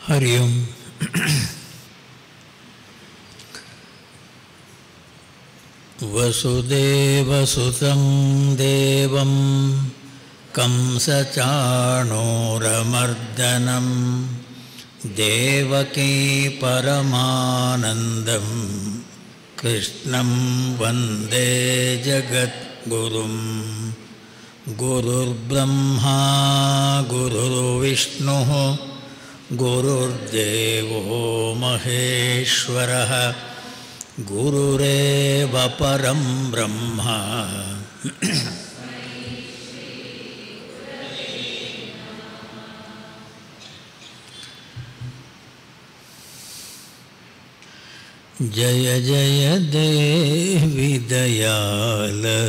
हरि ओम। वसुदेवसुतं देवं कंसचाणूरमर्दनं देवकी परमानन्दं कृष्णं वन्दे जगद्गुरुं। गुरुर्ब्रह्मा गुरुर्विष्णुः गुरुर्देवो महेश्वरः गुरुरेव परं ब्रह्म। जय जय देवी दयालहरी।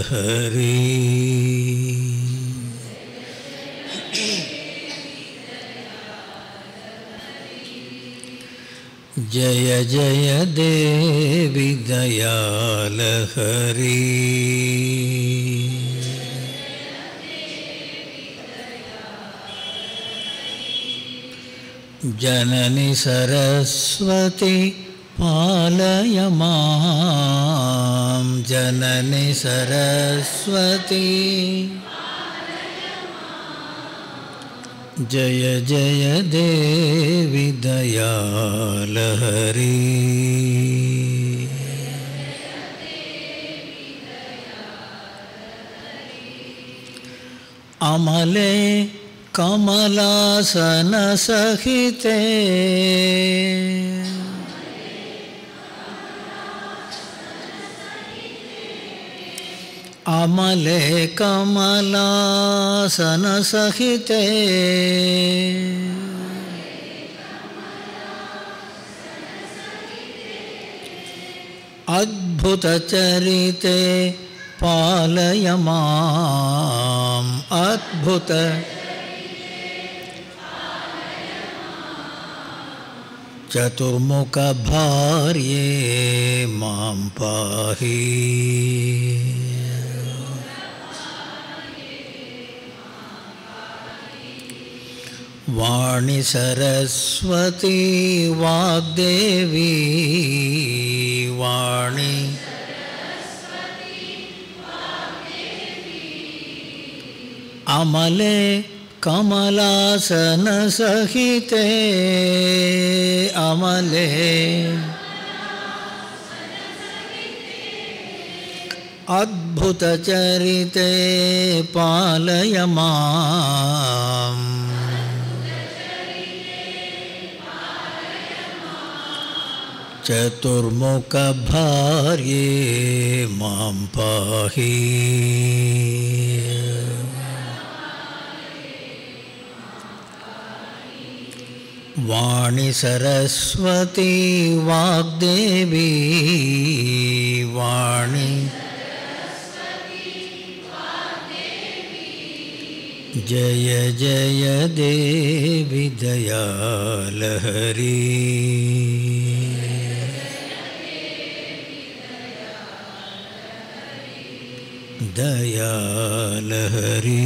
जय जय देवी दयालहरी। जननी सरस्वती पालय मां। जननी सरस्वती जय जय देवी दयालहरी। अमले कमलासन सहिते अमले कमलासन सहिते अद्भुत चरिते पालय माम्। अद्भुत चतुर्मुख भार्ये मां पाहि। वाणी सरस्वती वाग्देवी वाणी अमले कमलासन सहिते अमले अद्भुत चरिते पालय माम्। चतुर्मुख भार्ये मां पाहि। वाणी सरस्वती वाग्देवी वाणी जय जय देवी दयालहरी। दयालहरी।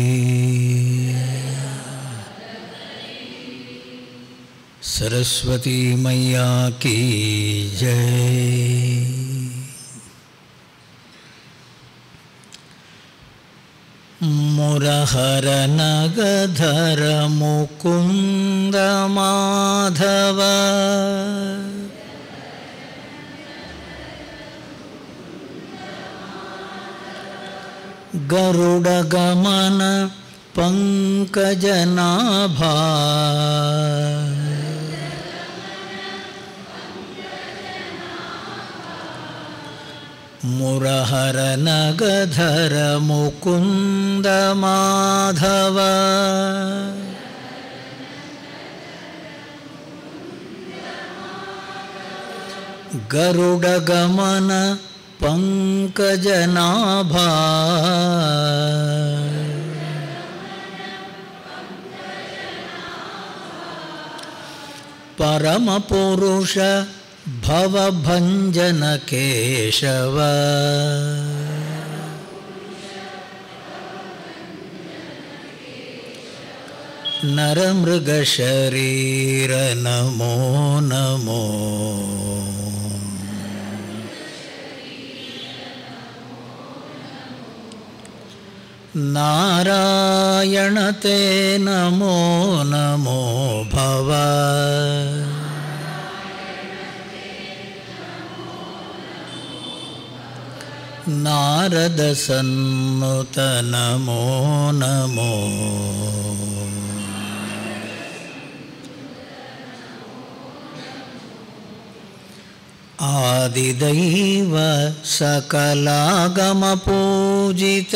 सरस्वती मैया की जय। मुरहर नगधर मुकुंद माधव गरुड़ गमन पंकजनाभा मुरहर नगधर मुकुंद माधव गरुड़ गमन पंकजनाभा परम पुरुष भवभंजन केशव ನರಮೃಗಶರೀರ ನಮೋ ನಮೋ. ನಾರಾಯಣತೆ ನಮೋ ನಮೋ ಭವ. ನಾರದ ಸನ್ನುತ ನಮೋ ನಮೋ. ಆದಿದೈವ ಸಕಲಾಗಮ ಪೂಜಿತ.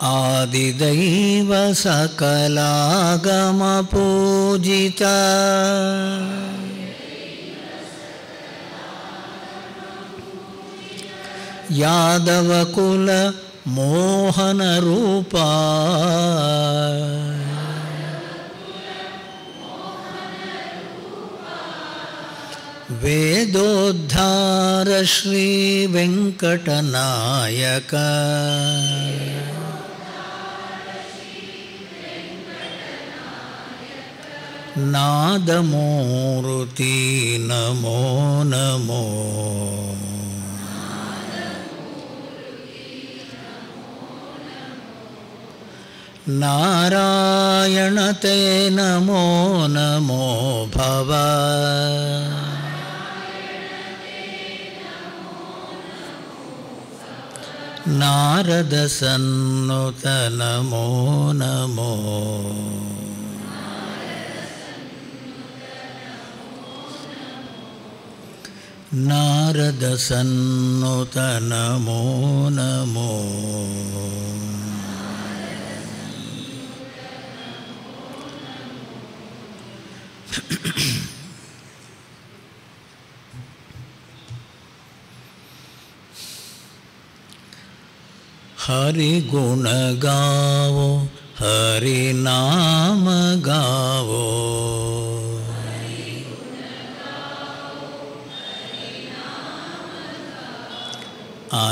ಆದಿದೈವ ಸಕಲಾಗಮ ಪೂಜಿತ. ಯಾದವ ಕುಲ ಮೋಹನ ರೂಪ. ವೇದೋದ್ಧಾರ ಶ್ರೀ ವೆಂಕಟನಾಯಕ. ನಾದಮೂರ್ತಿ ನಮೋ ನಮೋ. ನಾರಾಯಣತೆ ನಮೋ ನಮೋ ಭವ. ನಾರದ ಸನ್ನುತ ನಮೋ ನಮೋ. ನಾರದ ಸನ್ನುತ ನಮೋ ನಮೋ. ಹರಿ ಗುಣ ಗಾವೋ, ಹರಿ ನಾಮ ಗಾವೋ.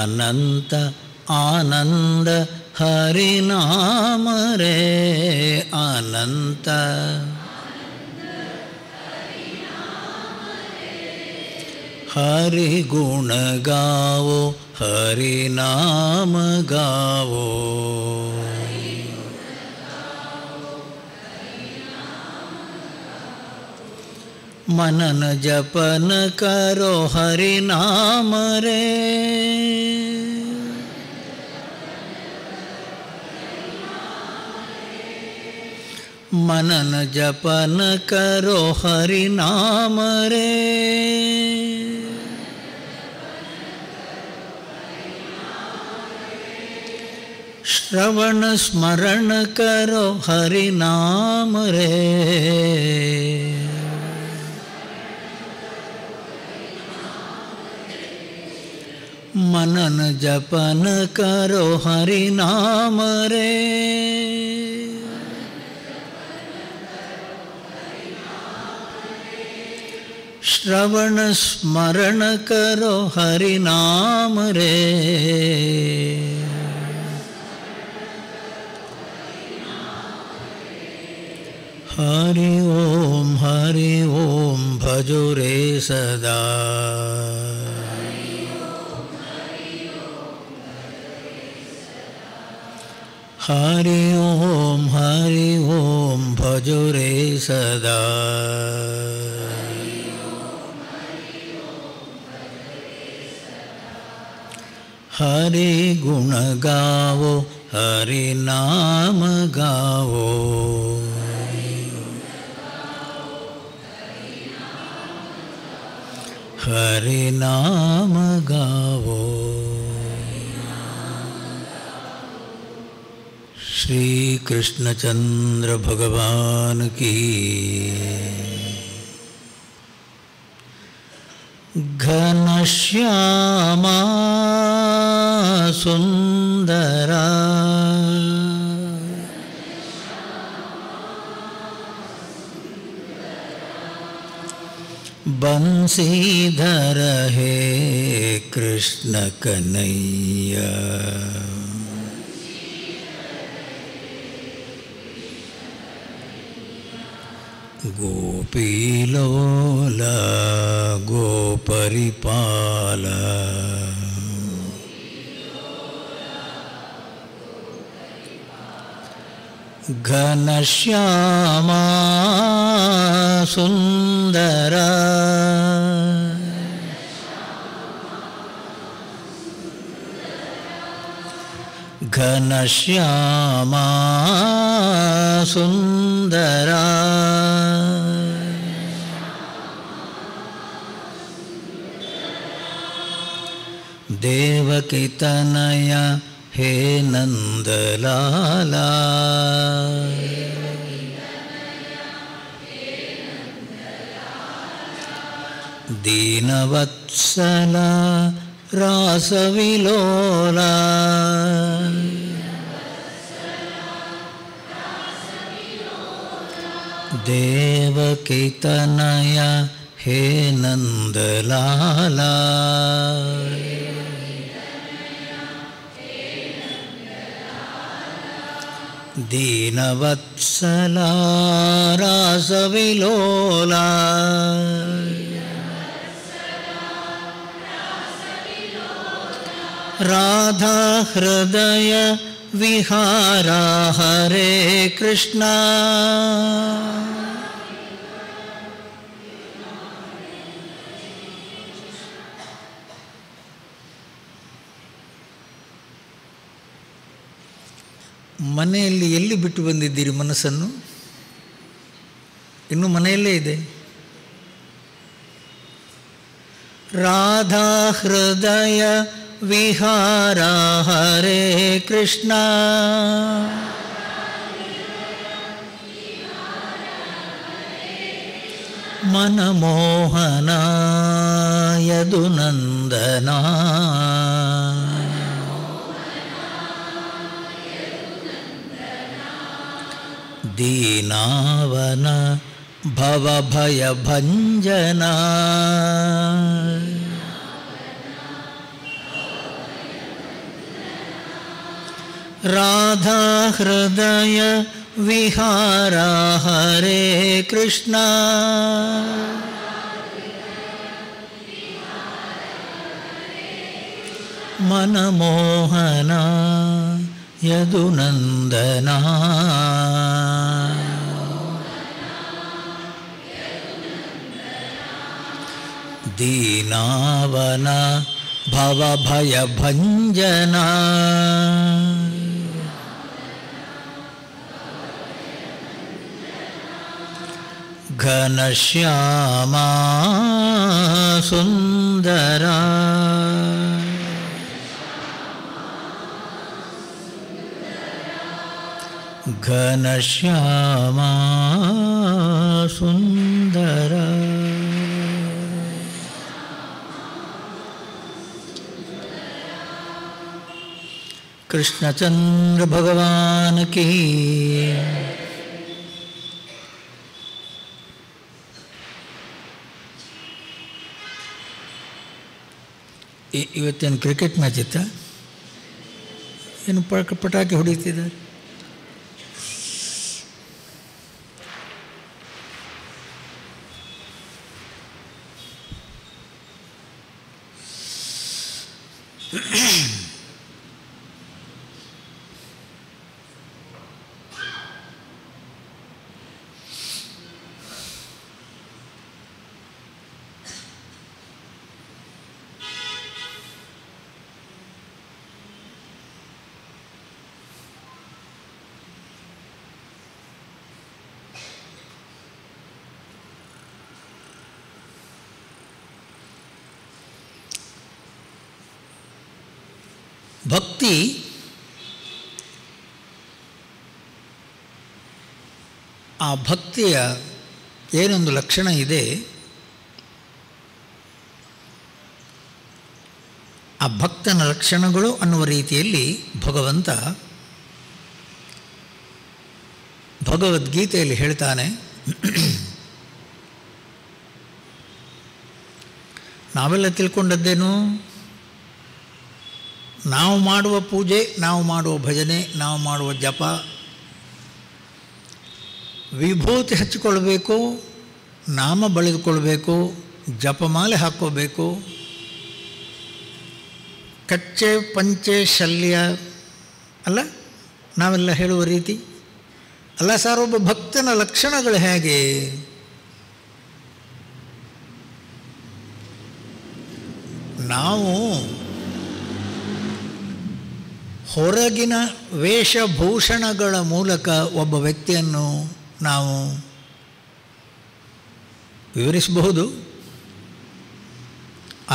ಅನಂತ ಆನಂದ ಹರಿ ನಾಮ ರೇ ಅನಂತ. ಹರಿ ಗುಣ ಗಾವೋ, ಹರಿ ನಾಮ ಗಾವೋ. मनन जपन करो हरि नाम रे। मनन जपन करो हरि नाम रे। श्रवण स्मरण करो हरि नाम रे। मनन जपन करो हरि नाम रे। श्रवण स्मरण करो हरि नाम रे। हरि ओम भजो रे सदा। हरि ओम भजो रे सदा। हरि गुण गावो हरि नाम गावो। हरि नाम गावो। श्री कृष्णचंद्र भगवान की। घनश्यामा सुंदरा बंसीधर हे कृष्ण कन्हैया। गोपीलोला गोपरिपाला घनश्यामा सुंदरा घनश्यामा सुंदरा देवकी तनया हे नंदलाला दीनवत्सला रासविलोला देवकी तनया हे नंदलाला दीनवत्सला रासविलोला राधा हृदय विहारा हरे कृष्णा ಮನೆಯಲ್ಲಿ ಎಲ್ಲಿ ಬಿಟ್ಟು ಬಂದಿದ್ದೀರಿ ಮನಸ್ಸನ್ನು? ಇನ್ನು ಮನೆಯಲ್ಲೇ ಇದೆ. ರಾಧಾ ಹೃದಯ ವಿಹಾರ ಹರೇ ಕೃಷ್ಣ ಮನಮೋಹನ ಯದುನಂದನ दीनावन भवभयभञ्जना राधा हृदय विहारा हरे कृष्णा मनमोहना यदुनंदना दीनावन भवभयभञ्जना घनश्यामा सुंदरा घनश्यामा सुंदरा। कृष्णचंद्र भगवान की ಇವತ್ತೇನು ಕ್ರಿಕೆಟ್ ಮ್ಯಾಚ್ ಇತ್ತ? ಏನು ಪಟಾಕಿ ಹೊಡಿತಿದ್ದಾರೆ? ಭಕ್ತಿ ಆ ಭಕ್ತಿಯ ಏನೊಂದು ಲಕ್ಷಣ ಇದೆ, ಆ ಭಕ್ತನ ಲಕ್ಷಣಗಳು ಅನ್ನುವ ರೀತಿಯಲ್ಲಿ ಭಗವಂತ ಭಗವದ್ಗೀತೆಯಲ್ಲಿ ಹೇಳ್ತಾನೆ. ನಾವೆಲ್ಲ ತಿಳ್ಕೊಂಡದ್ದೇನು? ನಾವು ಮಾಡುವ ಪೂಜೆ, ನಾವು ಮಾಡುವ ಭಜನೆ, ನಾವು ಮಾಡುವ ಜಪ, ವಿಭೂತಿ ಹಚ್ಚಿಕೊಳ್ಬೇಕು, ನಾಮ ಬಳಿದುಕೊಳ್ಬೇಕು, ಜಪಮಾಲೆ ಹಾಕ್ಕೋಬೇಕು, ಕಚ್ಚೆ ಪಂಚೆ ಶಲ್ಯ ಅಲ್ಲ ನಾವೆಲ್ಲ ಹೇಳುವ ರೀತಿ ಅಲ್ಲ ಸರ್. ಒಬ್ಬ ಭಕ್ತನ ಲಕ್ಷಣಗಳು ಹೇಗೆ? ನಾವು ಹೊರಗಿನ ವೇಷಭೂಷಣಗಳ ಮೂಲಕ ಒಬ್ಬ ವ್ಯಕ್ತಿಯನ್ನು ನಾವು ವಿವರಿಸಬಹುದು.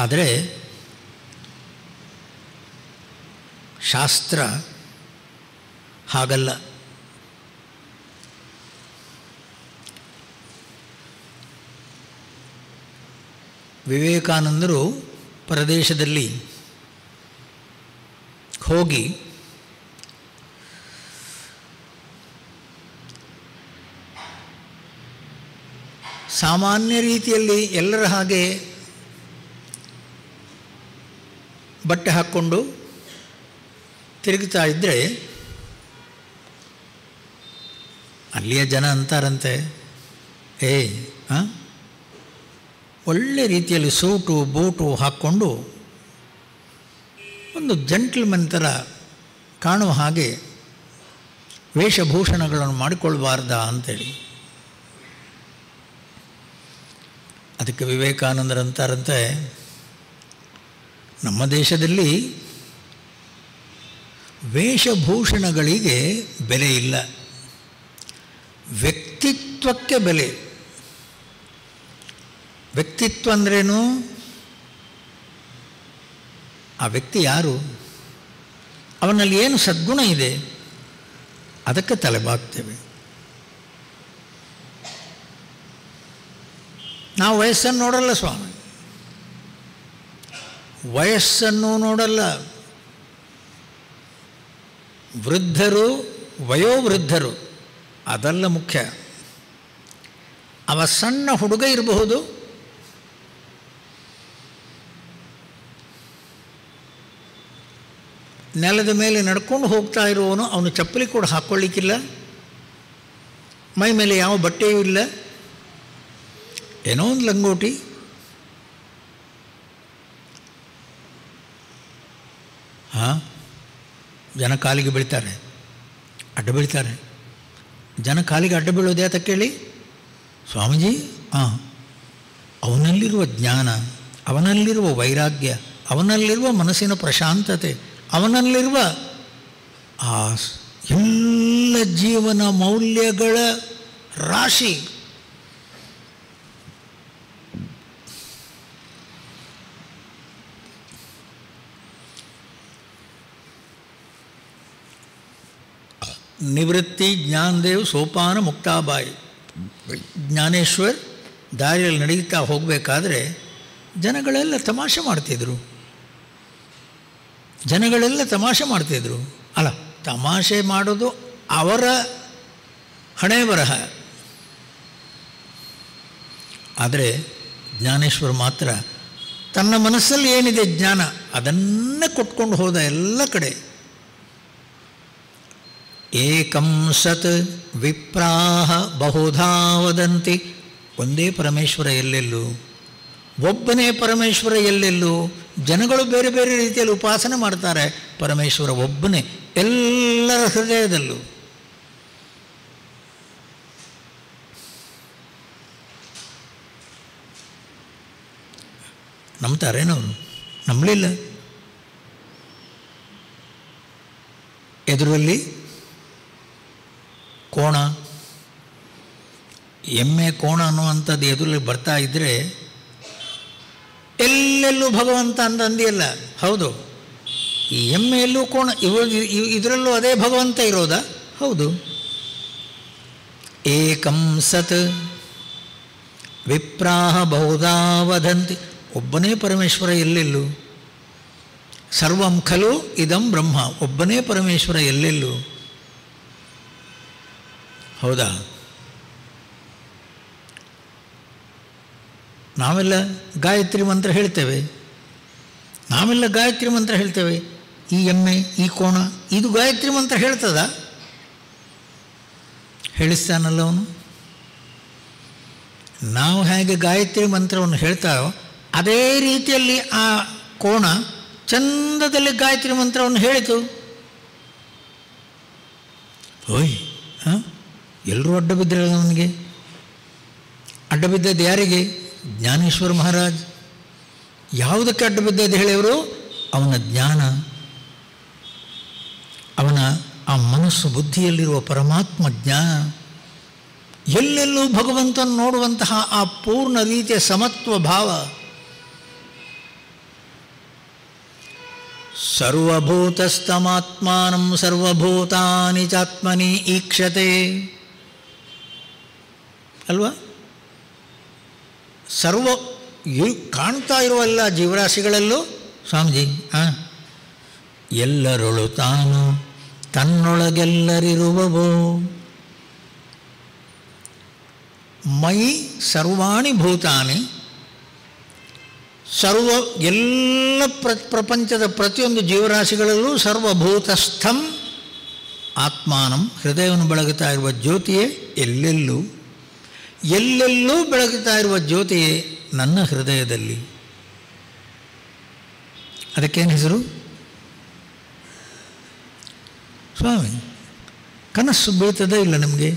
ಆದರೆ ಶಾಸ್ತ್ರ ಹಾಗಲ್ಲ. ವಿವೇಕಾನಂದರು ಪರದೇಶದಲ್ಲಿ ಹೋಗಿ ಸಾಮಾನ್ಯ ರೀತಿಯಲ್ಲಿ ಎಲ್ಲರ ಹಾಗೆ ಬಟ್ಟೆ ಹಾಕ್ಕೊಂಡು ತಿರುಗುತ್ತಾ ಇದ್ದರೆ ಅಲ್ಲಿಯ ಜನ ಅಂತಾರಂತೆ, ಒಳ್ಳೆ ರೀತಿಯಲ್ಲಿ ಸೂಟು ಬೂಟು ಹಾಕ್ಕೊಂಡು ಒಂದು ಜೆಂಟ್ಲ್ಮನ್ ಥರ ಕಾಣುವ ಹಾಗೆ ವೇಷಭೂಷಣಗಳನ್ನು ಮಾಡಿಕೊಳ್ಬಾರ್ದ ಅಂತೇಳಿ. ಅದಕ್ಕೆ ವಿವೇಕಾನಂದರಂತಾರಂತೆ, ನಮ್ಮ ದೇಶದಲ್ಲಿ ವೇಷಭೂಷಣಗಳಿಗೆ ಬೆಲೆ ಇಲ್ಲ, ವ್ಯಕ್ತಿತ್ವಕ್ಕೆ ಬೆಲೆ. ವ್ಯಕ್ತಿತ್ವ ಅಂದ್ರೇನು? ಆ ವ್ಯಕ್ತಿ ಯಾರು, ಅವನಲ್ಲಿ ಏನು ಸದ್ಗುಣ ಇದೆ, ಅದಕ್ಕೆ ತಲೆಬಾಗ್ತೇವೆ. ನಾವು ವಯಸ್ಸನ್ನು ನೋಡಲ್ಲ ಸ್ವಾಮಿ, ವಯಸ್ಸನ್ನು ನೋಡಲ್ಲ. ವೃದ್ಧರು, ವಯೋವೃದ್ಧರು ಅದೆಲ್ಲ ಮುಖ್ಯ. ಅವ ಸಣ್ಣ ಹುಡುಗ ಇರಬಹುದು, ನೆಲದ ಮೇಲೆ ನಡ್ಕೊಂಡು ಹೋಗ್ತಾ ಇರುವವನು, ಅವನು ಚಪ್ಪಲಿ ಕೂಡ ಹಾಕ್ಕೊಳ್ಳಿಕ್ಕಿಲ್ಲ, ಮೈ ಮೇಲೆ ಯಾವ ಬಟ್ಟೆಯೂ ಇಲ್ಲ, ಏನೋ ಒಂದು ಲಂಗೋಟಿ, ಜನ ಕಾಲಿಗೆ ಬೀಳ್ತಾರೆ, ಅಡ್ಡ ಬೀಳ್ತಾರೆ. ಜನ ಕಾಲಿಗೆ ಅಡ್ಡ ಬೀಳೋದು ಯಾತಕ್ಕೆ ಹೇಳಿ? ಸ್ವಾಮೀಜಿ, ಅವನಲ್ಲಿರುವ ಜ್ಞಾನ, ಅವನಲ್ಲಿರುವ ವೈರಾಗ್ಯ, ಅವನಲ್ಲಿರುವ ಮನಸ್ಸಿನ ಪ್ರಶಾಂತತೆ, ಅವನಲ್ಲಿರುವ ಆ ಎಲ್ಲ ಜೀವನ ಮೌಲ್ಯಗಳ ರಾಶಿ ನಿವೃತ್ತಿ ಜ್ಞಾನದೇವ್ ಸೋಪಾನ ಮುಕ್ತಾಬಾಯಿ. ಜ್ಞಾನೇಶ್ವರ್ ದಾರಿಯಲ್ಲಿ ನಡೀತಾ ಹೋಗಬೇಕಾದ್ರೆ ಜನಗಳೆಲ್ಲ ತಮಾಷೆ ಮಾಡ್ತಿದ್ರು. ಅಲ್ಲ, ತಮಾಷೆ ಮಾಡೋದು ಅವರ ಹಣೆ ಬರಹ. ಆದರೆ ಜ್ಞಾನೇಶ್ವರ್ ಮಾತ್ರ ತನ್ನ ಮನಸ್ಸಲ್ಲಿ ಏನಿದೆ ಜ್ಞಾನ, ಅದನ್ನೇ ಕೊಟ್ಕೊಂಡು ಹೋದ ಎಲ್ಲ ಕಡೆ. ಏಕಂ ಸತ್ ವಿಪ್ರಾಹ ಬಹುಧಾ ವದಂತಿ. ಒಂದೇ ಪರಮೇಶ್ವರ ಎಲ್ಲೆಲ್ಲೂ, ಒಬ್ಬನೇ ಪರಮೇಶ್ವರ ಎಲ್ಲೆಲ್ಲೂ. ಜನಗಳು ಬೇರೆ ಬೇರೆ ರೀತಿಯಲ್ಲಿ ಉಪಾಸನೆ ಮಾಡ್ತಾರೆ, ಪರಮೇಶ್ವರ ಒಬ್ಬನೇ ಎಲ್ಲರ ಹೃದಯದಲ್ಲೂ. ನಂಬ್ತಾರೇನವರು? ನಂಬಲಿಲ್ಲ. ಎದುರಲ್ಲಿ ಕೋಣ, ಎಮ್ಮೆ ಕೋಣ ಅನ್ನುವಂಥದ್ದು ಎದುರಲ್ಲಿ ಬರ್ತಾ ಇದ್ದರೆ ಎಲ್ಲೆಲ್ಲೂ ಭಗವಂತ ಅಂತ ಅಂದಿಯಲ್ಲ. ಹೌದು, ಈ ಎಮ್ಮೆಯಲ್ಲೂ ಕೋಣ, ಇದರಲ್ಲೂ ಅದೇ ಭಗವಂತ ಇರೋದಾ? ಹೌದು. ಏಕಂ ಸತ್ ವಿಪ್ರಾಹ ಬಹುಧಾ ವದಂತಿ. ಒಬ್ಬನೇ ಪರಮೇಶ್ವರ ಎಲ್ಲೆಲ್ಲೂ. ಸರ್ವಂ ಖಲು ಇದಂ ಬ್ರಹ್ಮ. ಒಬ್ಬನೇ ಪರಮೇಶ್ವರ ಎಲ್ಲೆಲ್ಲೂ. ಹೌದಾ? ನಾವೆಲ್ಲ ಗಾಯತ್ರಿ ಮಂತ್ರ ಹೇಳ್ತೇವೆ, ಈ ಎಮ್ಮೆ ಈ ಕೋಣ ಇದು ಗಾಯತ್ರಿ ಮಂತ್ರ ಹೇಳ್ತದ? ಹೇಳಿಸ್ತಾನಲ್ಲ ಅವನು. ನಾವು ಹೇಗೆ ಗಾಯತ್ರಿ ಮಂತ್ರವನ್ನು ಹೇಳ್ತಾರೋ ಅದೇ ರೀತಿಯಲ್ಲಿ ಆ ಕೋಣ ಚಂದದಲ್ಲಿ ಗಾಯತ್ರಿ ಮಂತ್ರವನ್ನು ಹೇಳಿತು. ಓಯ್ ಎಲ್ಲರೂ ಅಡ್ಡ ಬಿದ್ದಿರಲ್ಲ ಅವನಿಗೆ. ಅಡ್ಡ ಬಿದ್ದದ್ದು ಯಾರಿಗೆ? ಜ್ಞಾನೇಶ್ವರ ಮಹಾರಾಜ್. ಯಾವುದಕ್ಕೆ ಅಡ್ಡ ಬಿದ್ದದ್ದು ಹೇಳಿವರು? ಅವನ ಜ್ಞಾನ, ಅವನ ಆ ಮನಸ್ಸು ಬುದ್ಧಿಯಲ್ಲಿರುವ ಪರಮಾತ್ಮ ಜ್ಞಾನ, ಎಲ್ಲೆಲ್ಲೂ ಭಗವಂತನ ನೋಡುವಂತಹ ಆ ಪೂರ್ಣ ರೀತಿಯ ಸಮತ್ವ ಭಾವ. ಸರ್ವಭೂತಸ್ಥಮಾತ್ಮಾನಂ ಸರ್ವಭೂತಾನಿ ಚಾತ್ಮನಿ ಈಕ್ಷತೆ ಅಲ್ವಾ? ಕಾಣ್ತಾ ಇರುವ ಎಲ್ಲ ಜೀವರಾಶಿಗಳಲ್ಲೂ ಸ್ವಾಮೀಜಿ ಎಲ್ಲರೊಳು ತಾನು ತನ್ನೊಳಗೆಲ್ಲರಿರುವವೋ ಮಯಿ ಸರ್ವಾಣಿ ಭೂತಾನಿ, ಎಲ್ಲ ಪ್ರಪಂಚದ ಪ್ರತಿಯೊಂದು ಜೀವರಾಶಿಗಳಲ್ಲೂ ಸರ್ವಭೂತಸ್ಥಂ ಆತ್ಮಾನಂ, ಹೃದಯವನ್ನು ಬೆಳಗುತ್ತಾ ಇರುವ ಜ್ಯೋತಿಯೇ ಎಲ್ಲೆಲ್ಲೂ ಬೆಳಗುತ್ತಾ ಇರುವ ಜ್ಯೋತಿಯೇ ನನ್ನ ಹೃದಯದಲ್ಲಿ. ಅದಕ್ಕೇನು ಹೆಸರು? ಸ್ವಾಮಿ, ಕನಸು ಬೀಳ್ತದೋ ಇಲ್ಲ ನಿಮಗೆ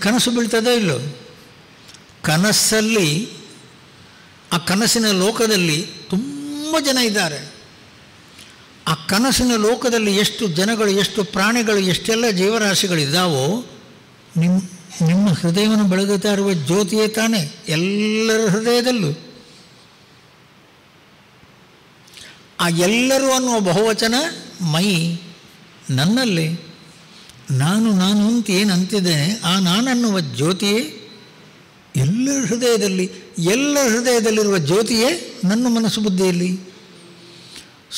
ಕನಸು ಬೀಳ್ತದೋ ಇಲ್ಲೋ? ಕನಸಲ್ಲಿ, ಆ ಕನಸಿನ ಲೋಕದಲ್ಲಿ ತುಂಬ ಜನ ಇದ್ದಾರೆ. ಆ ಕನಸಿನ ಲೋಕದಲ್ಲಿ ಎಷ್ಟು ಜನಗಳು, ಎಷ್ಟು ಪ್ರಾಣಿಗಳು, ಎಷ್ಟೆಲ್ಲ ಜೀವರಾಶಿಗಳಿದ್ದಾವೋ ನಿಮ್ಮ ಹೃದಯವನ್ನು ಬೆಳಗುತ್ತಾ ಇರುವ ಜ್ಯೋತಿಯೇ ತಾನೇ ಎಲ್ಲರ ಹೃದಯದಲ್ಲೂ. ಆ ಎಲ್ಲರೂ ಅನ್ನುವ ಬಹುವಚನ ಮೈ, ನನ್ನಲ್ಲಿ, ನಾನು ಅಂತ ಏನಂತಿದ್ದೇನೆ ಆ ನಾನನ್ನುವ ಜ್ಯೋತಿಯೇ ಎಲ್ಲರ ಹೃದಯದಲ್ಲಿರುವ ಜ್ಯೋತಿಯೇ ನನ್ನ ಮನಸ್ಸು ಬುದ್ಧಿಯಲ್ಲಿ.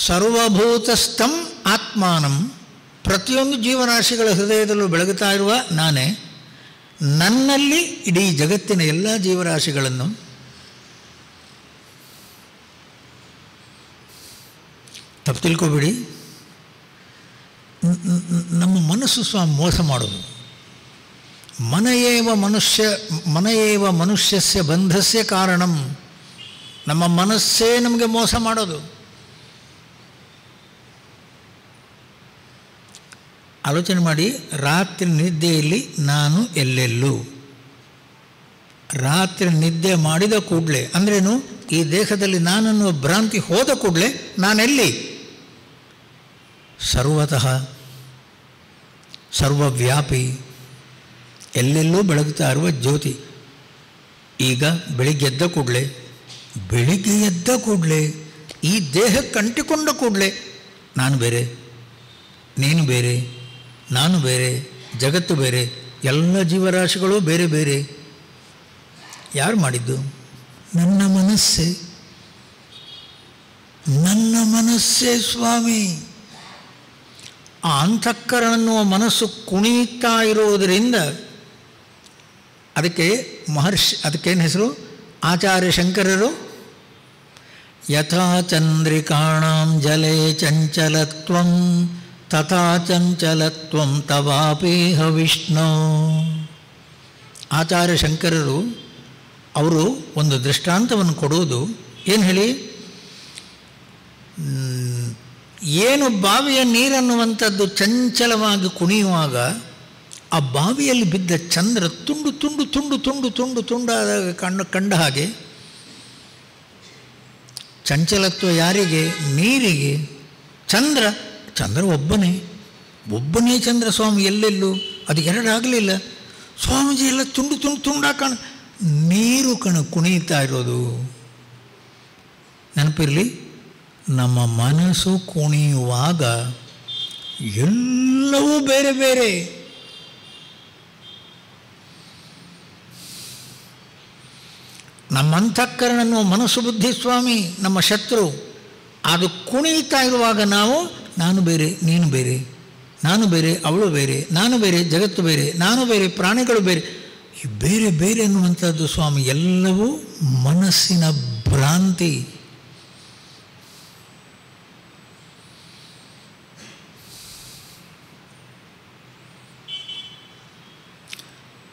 ಸರ್ವಭೂತಸ್ಥಂ ಆತ್ಮಾನಂ, ಪ್ರತಿಯೊಂದು ಜೀವರಾಶಿಗಳ ಹೃದಯದಲ್ಲೂ ಬೆಳಗುತ್ತಾ ಇರುವ ನಾನೇ, ನನ್ನಲ್ಲಿ ಇಡೀ ಜಗತ್ತಿನ ಎಲ್ಲ ಜೀವರಾಶಿಗಳನ್ನು. ತಪ್ಪು ತಿಳ್ಕೊಬೇಡಿ, ನಮ್ಮ ಮನಸ್ಸು ಮೋಸ ಮಾಡೋದು. ಮನಯೇವ ಮನುಷ್ಯಸ್ಯ ಬಂಧಸ್ಯ ಕಾರಣಂ. ನಮ್ಮ ಮನಸ್ಸೇ ನಮಗೆ ಮೋಸ ಮಾಡೋದು. ಆಲೋಚನೆ ಮಾಡಿ, ರಾತ್ರಿ ನಿದ್ದೆಯಲ್ಲಿ ನಾನು ಎಲ್ಲೆಲ್ಲೂ, ರಾತ್ರಿ ನಿದ್ದೆ ಮಾಡಿದ ಕೂಡಲೇ ಅಂದ್ರೇನು? ಈ ದೇಹದಲ್ಲಿ ನಾನನ್ನುವ ಭ್ರಾಂತಿ ಹೋದ ಕೂಡಲೇ ನಾನೆಲ್ಲಿ? ಸರ್ವತಃ ಸರ್ವವ್ಯಾಪಿ, ಎಲ್ಲೆಲ್ಲೂ ಬೆಳಗುತ್ತಾ ಇರುವ ಜ್ಯೋತಿ. ಈಗ ಬೆಳಿಗ್ಗೆ ಎದ್ದ ಕೂಡಲೇ ಈ ದೇಹಕ್ಕೆ ಅಂಟಿಕೊಂಡ ಕೂಡಲೇ ನಾನು ಬೇರೆ, ನೀನು ಬೇರೆ, ನಾನು ಬೇರೆ, ಜಗತ್ತು ಬೇರೆ, ಎಲ್ಲ ಜೀವರಾಶಿಗಳು ಬೇರೆ ಬೇರೆ. ಯಾರು ಮಾಡಿದ್ದು? ನನ್ನ ಮನಸ್ಸೇ ಸ್ವಾಮಿ. ಆ ಅಂತಃಕರಣ ಅನ್ನುವ ಮನಸ್ಸು ಕುಣಿತಾ ಇರುವುದರಿಂದ ಅದಕ್ಕೇನು ಹೆಸರು? ಆಚಾರ್ಯ ಶಂಕರರು ಯಥಾ ಚಂದ್ರಿಕಾಣಾಂ ಜಲೇ ಚಂಚಲತ್ವಂ ತಥಾ ಚಂಚಲತ್ವಂ ತವಾಪೇಹ ವಿಷ್ಣು. ಆಚಾರ್ಯ ಶಂಕರರು ಅವರು ಒಂದು ದೃಷ್ಟಾಂತವನ್ನು ಕೊಡುವುದು. ಏನು ಹೇಳಿ? ಏನು ಬಾವಿಯ ನೀರನ್ನುವಂಥದ್ದು ಚಂಚಲವಾಗಿ ಕುಣಿಯುವಾಗ ಆ ಬಾವಿಯಲ್ಲಿ ಬಿದ್ದ ಚಂದ್ರ ತುಂಡಾದಾಗ ಕಂಡ ಹಾಗೆ ಚಂಚಲತ್ವ ಯಾರಿಗೆ? ನೀರಿಗೆ. ಚಂದ್ರ ಒಬ್ಬನೇ ಚಂದ್ರ ಸ್ವಾಮಿ, ಎಲ್ಲೆಲ್ಲೂ. ಅದು ಎರಡಾಗಲಿಲ್ಲ ಸ್ವಾಮೀಜಿ, ಎಲ್ಲ ತುಂಡಾ ನೀರು ಕುಣಿಯುತ್ತಾ ಇರೋದು. ನೆನಪಿರಲಿ, ನಮ್ಮ ಮನಸ್ಸು ಕುಣಿಯುವಾಗ ಎಲ್ಲವೂ ಬೇರೆ ಬೇರೆ. ನಮ್ಮ ಅಂತಃಕರಣ ಅನ್ನುವ ಮನಸ್ಸು ಬುದ್ಧಿ ಸ್ವಾಮಿ ನಮ್ಮ ಶತ್ರು. ಅದು ಕುಣಿಯುತ್ತಾ ಇರುವಾಗ ನಾನು ಬೇರೆ, ನೀನು ಬೇರೆ, ನಾನು ಬೇರೆ, ಅವಳು ಬೇರೆ, ನಾನು ಬೇರೆ, ಜಗತ್ತು ಬೇರೆ, ನಾನು ಬೇರೆ, ಪ್ರಾಣಿಗಳು ಬೇರೆ, ಈ ಬೇರೆ ಬೇರೆ ಅನ್ನುವಂಥದ್ದು ಸ್ವಾಮಿ ಎಲ್ಲವೂ ಮನಸ್ಸಿನ ಭ್ರಾಂತಿ.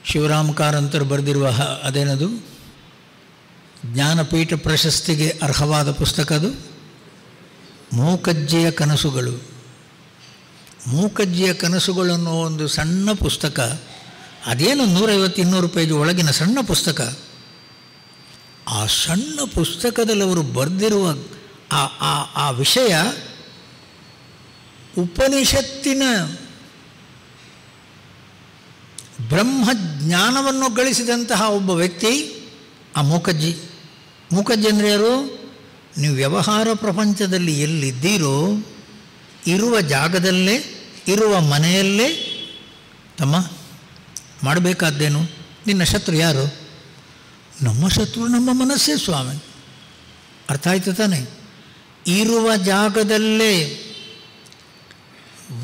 ಶಿವರಾಮ್ ಕಾರಂತರು ಬರೆದಿರುವ ಅದೇನದು ಜ್ಞಾನಪೀಠ ಪ್ರಶಸ್ತಿಗೆ ಅರ್ಹವಾದ ಪುಸ್ತಕ ಅದು ಮೂಕಜ್ಜಿಯ ಕನಸುಗಳು. ಮೂಕಜ್ಜಿಯ ಕನಸುಗಳು ಅನ್ನೋ ಒಂದು ಸಣ್ಣ ಪುಸ್ತಕ, ಅದೇನು 150-200 ಪೇಜ್ ಒಳಗಿನ ಸಣ್ಣ ಪುಸ್ತಕ. ಆ ಸಣ್ಣ ಪುಸ್ತಕದಲ್ಲಿ ಅವರು ಬರೆದಿರುವ ಆ ವಿಷಯ ಉಪನಿಷತ್ತಿನ ಬ್ರಹ್ಮಜ್ಞಾನವನ್ನು ಗಳಿಸಿದಂತಹ ಒಬ್ಬ ವ್ಯಕ್ತಿ ಆ ಮೂಕಜ್ಜಿ. ಮೂಕಜ್ಜಿ ಅಂದರೆ ಯಾರು? ನೀವು ವ್ಯವಹಾರ ಪ್ರಪಂಚದಲ್ಲಿ ಎಲ್ಲಿದ್ದೀರೋ ಇರುವ ಜಾಗದಲ್ಲೇ ಇರುವ ಮನೆಯಲ್ಲೇ ತಮ್ಮ ಮಾಡಬೇಕಾದ್ದೇನು? ನಿನ್ನ ಶತ್ರು ಯಾರು? ನಮ್ಮ ಶತ್ರು ನಮ್ಮ ಮನಸ್ಸೇ ಸ್ವಾಮಿ. ಅರ್ಥ ಆಯ್ತು ತಾನೆ? ಇರುವ ಜಾಗದಲ್ಲೇ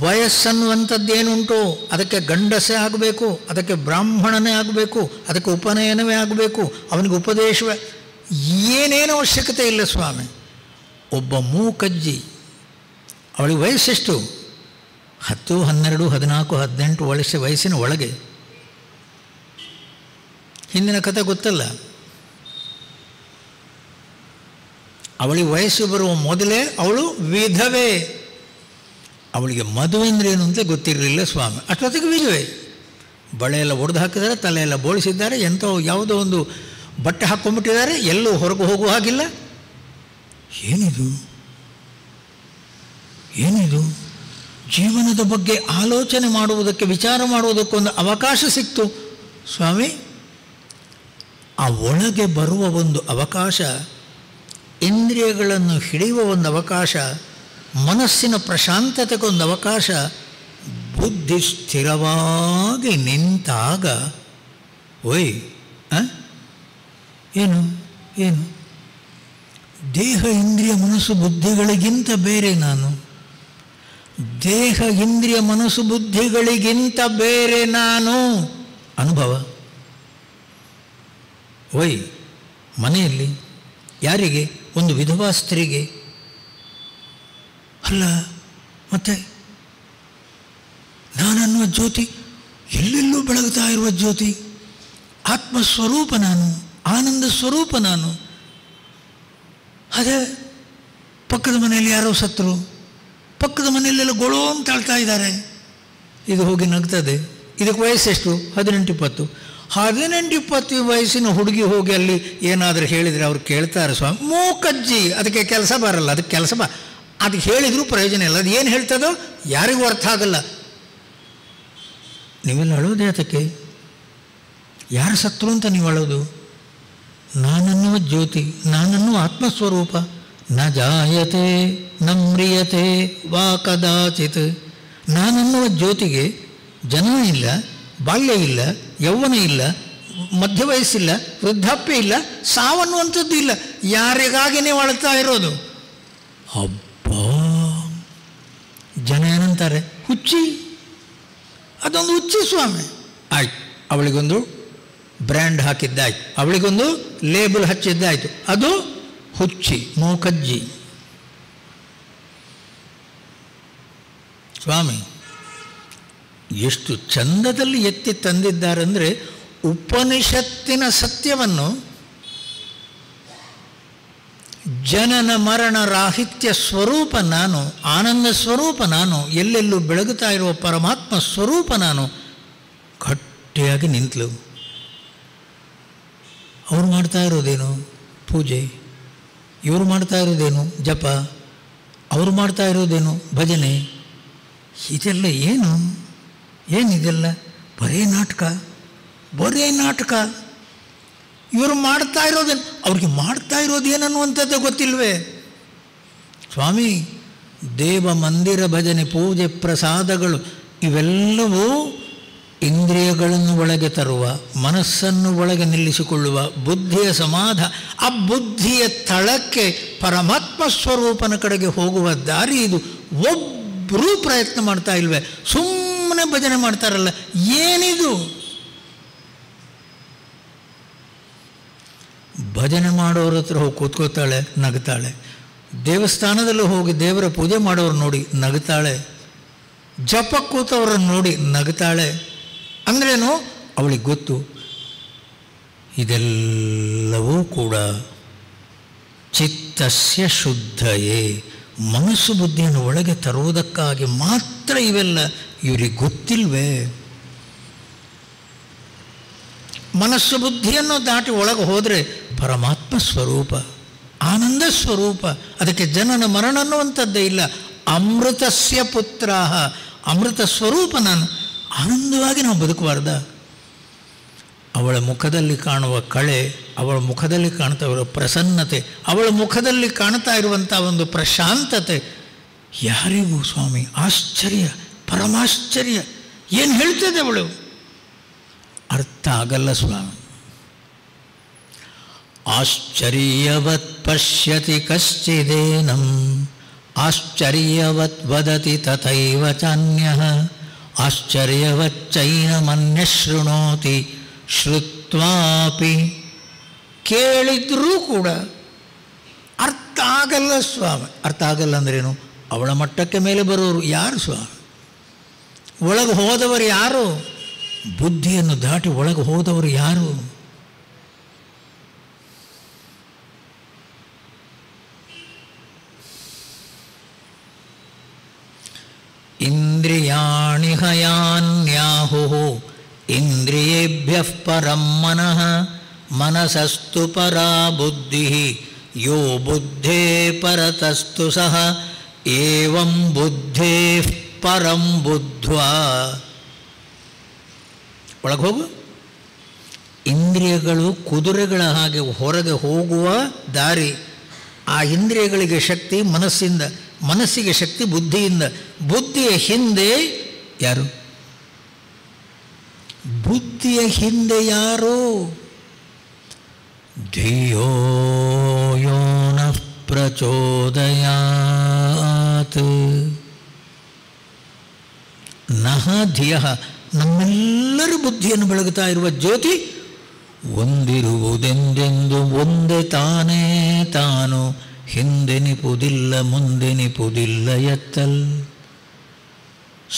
ವಯಸ್ಸನ್ನುವಂಥದ್ದೇನುಂಟು ಅದಕ್ಕೆ ಗಂಡಸೇ ಆಗಬೇಕು, ಅದಕ್ಕೆ ಬ್ರಾಹ್ಮಣನೇ ಆಗಬೇಕು, ಅದಕ್ಕೆ ಉಪನಯನವೇ ಆಗಬೇಕು, ಅವನಿಗೆ ಉಪದೇಶವೇ, ಏನೇನೋ ಅವಶ್ಯಕತೆ ಇಲ್ಲ ಸ್ವಾಮಿ. ಒಬ್ಬ ಮೂಕಜ್ಜಿ, ಅವಳಿಗೆ ವಯಸ್ಸೆಷ್ಟು? 10, 12, 14, 18 ವಯಸ್ಸಿನ ಒಳಗೆ. ಹಿಂದಿನ ಕಥೆ ಗೊತ್ತಲ್ಲ. ಅವಳಿಗೆ ವಯಸ್ಸು ಬರುವ ಮೊದಲೇ ಅವಳು ವಿಧವೆ. ಅವಳಿಗೆ ಮದುವೆ ಅಂದರೆ ಏನು ಅಂತ ಗೊತ್ತಿರಲಿಲ್ಲ ಸ್ವಾಮಿ. ಅಷ್ಟೊತ್ತಿಗೆ ವಿಧವೆ. ಬಳೆ ಎಲ್ಲ ಒಡೆದು ಹಾಕಿದ್ದಾರೆ, ತಲೆ ಎಲ್ಲ ಬೋಳಿಸಿದ್ದಾರೆ, ಎಂಥೋ ಯಾವುದೋ ಒಂದು ಬಟ್ಟೆ ಹಾಕ್ಕೊಂಡ್ಬಿಟ್ಟಿದ್ದಾರೆ, ಎಲ್ಲೂ ಹೊರಗೆ ಹೋಗುವ ಹಾಗಿಲ್ಲ. ಏನಿದು ಏನಿದು? ಜೀವನದ ಬಗ್ಗೆ ಆಲೋಚನೆ ಮಾಡುವುದಕ್ಕೆ, ವಿಚಾರ ಮಾಡುವುದಕ್ಕೊಂದು ಅವಕಾಶ ಸಿಕ್ತು ಸ್ವಾಮಿ. ಆ ಒಳಗೆ ಬರುವ ಒಂದು ಅವಕಾಶ, ಇಂದ್ರಿಯಗಳನ್ನು ಹಿಡಿಯುವ ಒಂದು ಅವಕಾಶ, ಮನಸ್ಸಿನ ಪ್ರಶಾಂತತೆಗೊಂದು ಅವಕಾಶ. ಬುದ್ಧಿ ಸ್ಥಿರವಾಗಿ ನಿಂತಾಗ ಓಯ್ ಏನು ಏನು ದೇಹ ಇಂದ್ರಿಯ ಮನಸ್ಸು ಬುದ್ಧಿಗಳಿಗಿಂತ ಬೇರೆ ನಾನು. ದೇಹ ಇಂದ್ರಿಯ ಮನಸ್ಸು ಬುದ್ಧಿಗಳಿಗಿಂತ ಬೇರೆ ನಾನು. ಅನುಭವ. ಓಯ್ ಮನೆಯಲ್ಲಿ ಯಾರಿಗೆ? ಒಂದು ವಿಧವಾ ಸ್ತ್ರೀಗೆ. ಅಲ್ಲ ಮತ್ತೆ ನಾನನ್ನುವ ಜ್ಯೋತಿ ಎಲ್ಲೆಲ್ಲೂ ಬೆಳಗುತ್ತಾ ಇರುವ ಜ್ಯೋತಿ, ಆತ್ಮಸ್ವರೂಪ ನಾನು, ಆನಂದ ಸ್ವರೂಪ ನಾನು. ಅದೇ ಪಕ್ಕದ ಮನೆಯಲ್ಲಿ ಯಾರೋ ಸತ್ತರು, ಪಕ್ಕದ ಮನೆಯಲ್ಲೆಲ್ಲ ಗೊಳೋ ಅಂತ ಹೇಳ್ತಾ ಇದ್ದಾರೆ. ಇದು ಹೋಗಿ ನಗ್ತದೆ. ಇದಕ್ಕೆ ವಯಸ್ಸೆಷ್ಟು? 18-20. 18-20 ವಯಸ್ಸಿನ ಹುಡುಗಿ ಹೋಗಿ ಅಲ್ಲಿ ಏನಾದರೂ ಹೇಳಿದರೆ ಅವ್ರು ಕೇಳ್ತಾರೆ ಸ್ವಾಮಿ. ಮೂಕಜ್ಜಿ, ಅದಕ್ಕೆ ಕೆಲಸ ಬರಲ್ಲ. ಅದಕ್ಕೆ ಅದಕ್ಕೆ ಹೇಳಿದರೂ ಪ್ರಯೋಜನ ಇಲ್ಲ. ಅದು ಏನು ಹೇಳ್ತದೋ ಯಾರಿಗೂ ಅರ್ಥ ಆಗಲ್ಲ. ನೀವೆಲ್ಲ ಅಳೋದೇ ಅದಕ್ಕೆ. ಯಾರು ಸತ್ರು ಅಂತ ನೀವು ಅಳೋದು? ನಾನನ್ನುವ ಜ್ಯೋತಿ, ನಾನನ್ನುವ ಆತ್ಮಸ್ವರೂಪ. ನ ಜಾಯತೆ ನ ಮ್ರಿಯತೆ ವಾ ಕದಾಚಿತ್. ನಾನನ್ನುವ ಜ್ಯೋತಿಗೆ ಜನ್ಮ ಇಲ್ಲ, ಬಾಲ್ಯ ಇಲ್ಲ, ಯೌವನ ಇಲ್ಲ, ಮಧ್ಯ ವಯಸ್ಸಿಲ್ಲ, ವೃದ್ಧಾಪ್ಯ ಇಲ್ಲ, ಸಾವನ್ನುವಂಥದ್ದು ಇಲ್ಲ. ಯಾರಿಗಾಗಿ ನೀವು ಅಳ್ತಾ ಇರೋದು? ಹಬ್ಬ. ಜನ ಏನಂತಾರೆ? ಹುಚ್ಚಿ. ಅದೊಂದು ಹುಚ್ಚಿ ಸ್ವಾಮಿ. ಆಯ್ತು, ಅವಳಿಗೊಂದು ಬ್ರ್ಯಾಂಡ್ ಹಾಕಿದ್ದಾಯ್ತು, ಅವಳಿಗೊಂದು ಲೇಬಲ್ ಹಚ್ಚಿದ್ದಾಯ್ತು, ಅದು ಹುಚ್ಚಿ, ಮೂಕಜ್ಜಿ. ಸ್ವಾಮಿ ಎಷ್ಟು ಚಂದದಲ್ಲಿ ಎತ್ತಿ ತಂದಿದ್ದಾರೆಂದರೆ, ಉಪನಿಷತ್ತಿನ ಸತ್ಯವನ್ನು ಜನನ ಮರಣ ರಾಹಿತ್ಯ ಸ್ವರೂಪ ನಾನು, ಆನಂದ ಸ್ವರೂಪ ನಾನು, ಎಲ್ಲೆಲ್ಲೂ ಬೆಳಗುತ್ತಾ ಇರುವ ಪರಮಾತ್ಮ ಸ್ವರೂಪ ನಾನು ಗಟ್ಟಿಯಾಗಿ ನಿಂತಲು. ಅವ್ರು ಮಾಡ್ತಾ ಇರೋದೇನು? ಪೂಜೆ. ಇವರು ಮಾಡ್ತಾ ಇರೋದೇನು? ಜಪ. ಅವರು ಮಾಡ್ತಾ ಇರೋದೇನು? ಭಜನೆ. ಇದೆಲ್ಲ ಏನು? ಏನಿದೆಲ್ಲ? ಬರೇ ನಾಟಕ, ಬರೇ ನಾಟಕ. ಇವರು ಮಾಡ್ತಾ ಇರೋದೇನು? ಅವ್ರಿಗೆ ಮಾಡ್ತಾ ಇರೋದೇನನ್ನುವಂಥದ್ದು ಗೊತ್ತಿಲ್ವೇ ಸ್ವಾಮಿ? ದೇವ ಮಂದಿರ ಭಜನೆ, ಪೂಜೆ, ಪ್ರಸಾದಗಳು ಇವೆಲ್ಲವೂ ಇಂದ್ರಿಯಗಳನ್ನು ಒಳಗೆ ತರುವ, ಮನಸ್ಸನ್ನು ಒಳಗೆ ನಿಲ್ಲಿಸಿಕೊಳ್ಳುವ, ಬುದ್ಧಿಯ ಸಮಾಧ. ಆ ಬುದ್ಧಿಯ ತಳಕ್ಕೆ ಪರಮಾತ್ಮ ಸ್ವರೂಪನ ಕಡೆಗೆ ಹೋಗುವ ದಾರಿ ಇದು. ಒಬ್ಬರೂ ಪ್ರಯತ್ನ ಮಾಡ್ತಾ ಇಲ್ವೇ? ಸುಮ್ಮನೆ ಭಜನೆ ಮಾಡ್ತಾರಲ್ಲ, ಏನಿದು? ಭಜನೆ ಮಾಡೋರ ಹತ್ರ ಹೋಗಿ ಕೂತ್ಕೋತಾಳೆ, ನಗ್ತಾಳೆ. ದೇವಸ್ಥಾನದಲ್ಲೂ ಹೋಗಿ ದೇವರ ಪೂಜೆ ಮಾಡೋರು ನೋಡಿ ನಗ್ತಾಳೆ. ಜಪ ಕೂತವ್ರನ್ನ ನೋಡಿ ನಗ್ತಾಳೆ. ಅಂದ್ರೇನು? ಅವಳಿಗೆ ಗೊತ್ತು ಇದೆಲ್ಲವೂ ಕೂಡ ಚಿತ್ತಸ್ಯ ಶುದ್ಧಯೇ, ಮನಸ್ಸು ಬುದ್ಧಿಯನ್ನು ಒಳಗೆ ತರುವುದಕ್ಕಾಗಿ ಮಾತ್ರ ಇವೆಲ್ಲ. ಇವರಿಗೆ ಗೊತ್ತಿಲ್ವೇ? ಮನಸ್ಸು ಬುದ್ಧಿಯನ್ನು ದಾಟಿ ಒಳಗೆ ಹೋದರೆ ಪರಮಾತ್ಮ ಸ್ವರೂಪ, ಆನಂದ ಸ್ವರೂಪ. ಅದಕ್ಕೆ ಜನನ ಮರಣ ಅನ್ನುವಂಥದ್ದೇ ಇಲ್ಲ. ಅಮೃತಸ್ಯ ಪುತ್ರಾಹ, ಅಮೃತ ಸ್ವರೂಪ ನಾನು. ಆನಂದವಾಗಿ ನಾವು ಬದುಕಬಾರ್ದ? ಅವಳ ಮುಖದಲ್ಲಿ ಕಾಣುವ ಕಳೆ, ಅವಳ ಮುಖದಲ್ಲಿ ಕಾಣ್ತಾ ಇರುವ ಪ್ರಸನ್ನತೆ, ಅವಳ ಮುಖದಲ್ಲಿ ಕಾಣ್ತಾ ಇರುವಂಥ ಒಂದು ಪ್ರಶಾಂತತೆ ಯಾರಿಗೂ ಸ್ವಾಮಿ ಆಶ್ಚರ್ಯ, ಪರಮಾಶ್ಚರ್ಯ. ಏನು ಹೇಳ್ತದೆ ಅವಳು? ಅರ್ಥ ಆಗಲ್ಲ ಸ್ವಾಮಿ. ಆಶ್ಚರ್ಯವತ್ ಪಶ್ಯತಿ ಕಶ್ಚಿದೇನಂ, ಆಶ್ಚರ್ಯವತ್ ವದತಿ ತಥೈವ ಚಾನ್ಯಃ, ಆಶ್ಚರ್ಯವಚ್ಚೈನಮನ್ಯ ಶೃಣೋತಿ ಶ್ರುತ್ವಾಪಿ. ಕೇಳಿದ್ರೂ ಕೂಡ ಅರ್ಥ ಆಗಲ್ಲ ಸ್ವಾಮಿ. ಅರ್ಥ ಆಗಲ್ಲ ಅಂದ್ರೇನು? ಅವಳ ಮಟ್ಟಕ್ಕೆ ಮೇಲೆ ಬರೋರು ಯಾರು ಸ್ವಾಮಿ? ಒಳಗೆ ಹೋದವರು ಯಾರು? ಬುದ್ಧಿಯನ್ನು ದಾಟಿ ಒಳಗೆ ಹೋದವರು ಯಾರು? ಇಂದ್ರಿಯಾಣಿ ಹಯಾನ್ಯಾಹುಃ ಇಂದ್ರಿಯೇಭ್ಯಃ ಪರಂ ಮನಃ, ಮನಸಸ್ತು ಪರಾ ಬುದ್ಧಿಃ ಯೋ ಬುದ್ಧೇ ಪರತಸ್ತು ಸಹ, ಏವಂ ಬುದ್ಧೇಃ ಪರಂ ಬುದ್ಧ್ವಾ. ಒಳಗೆ ಹೋಗು. ಇಂದ್ರಿಯಗಳು ಕುದುರೆಗಳ ಹಾಗೆ ಹೊರಗೆ ಹೋಗುವ ದಾರಿ. ಆ ಇಂದ್ರಿಯಗಳಿಗೆ ಶಕ್ತಿ ಮನಸ್ಸಿಂದ, ಮನಸ್ಸಿಗೆ ಶಕ್ತಿ ಬುದ್ಧಿಯಿಂದ. ಬುದ್ಧಿಯ ಹಿಂದೆ ಯಾರು? ಬುದ್ಧಿಯ ಹಿಂದೆ ಯಾರು? ಧಿಯೋ ಯೋ ನಃ ಪ್ರಚೋದಯಾತ್. ನಃ ಧಿಯಃ, ನಮ್ಮೆಲ್ಲರ ಬುದ್ಧಿಯನ್ನು ಬೆಳಗುತ್ತಾ ಇರುವ ಜ್ಯೋತಿ ಒಂದಿರುವುದೆಂದೆಂದು ಒಂದೇ ತಾನೇ ತಾನು, ಹಿಂದೆನಿಪುದಿಲ್ಲ ಮುಂದೆನಿಪುದಿಲ್ಲ ಎತ್ತಲ್.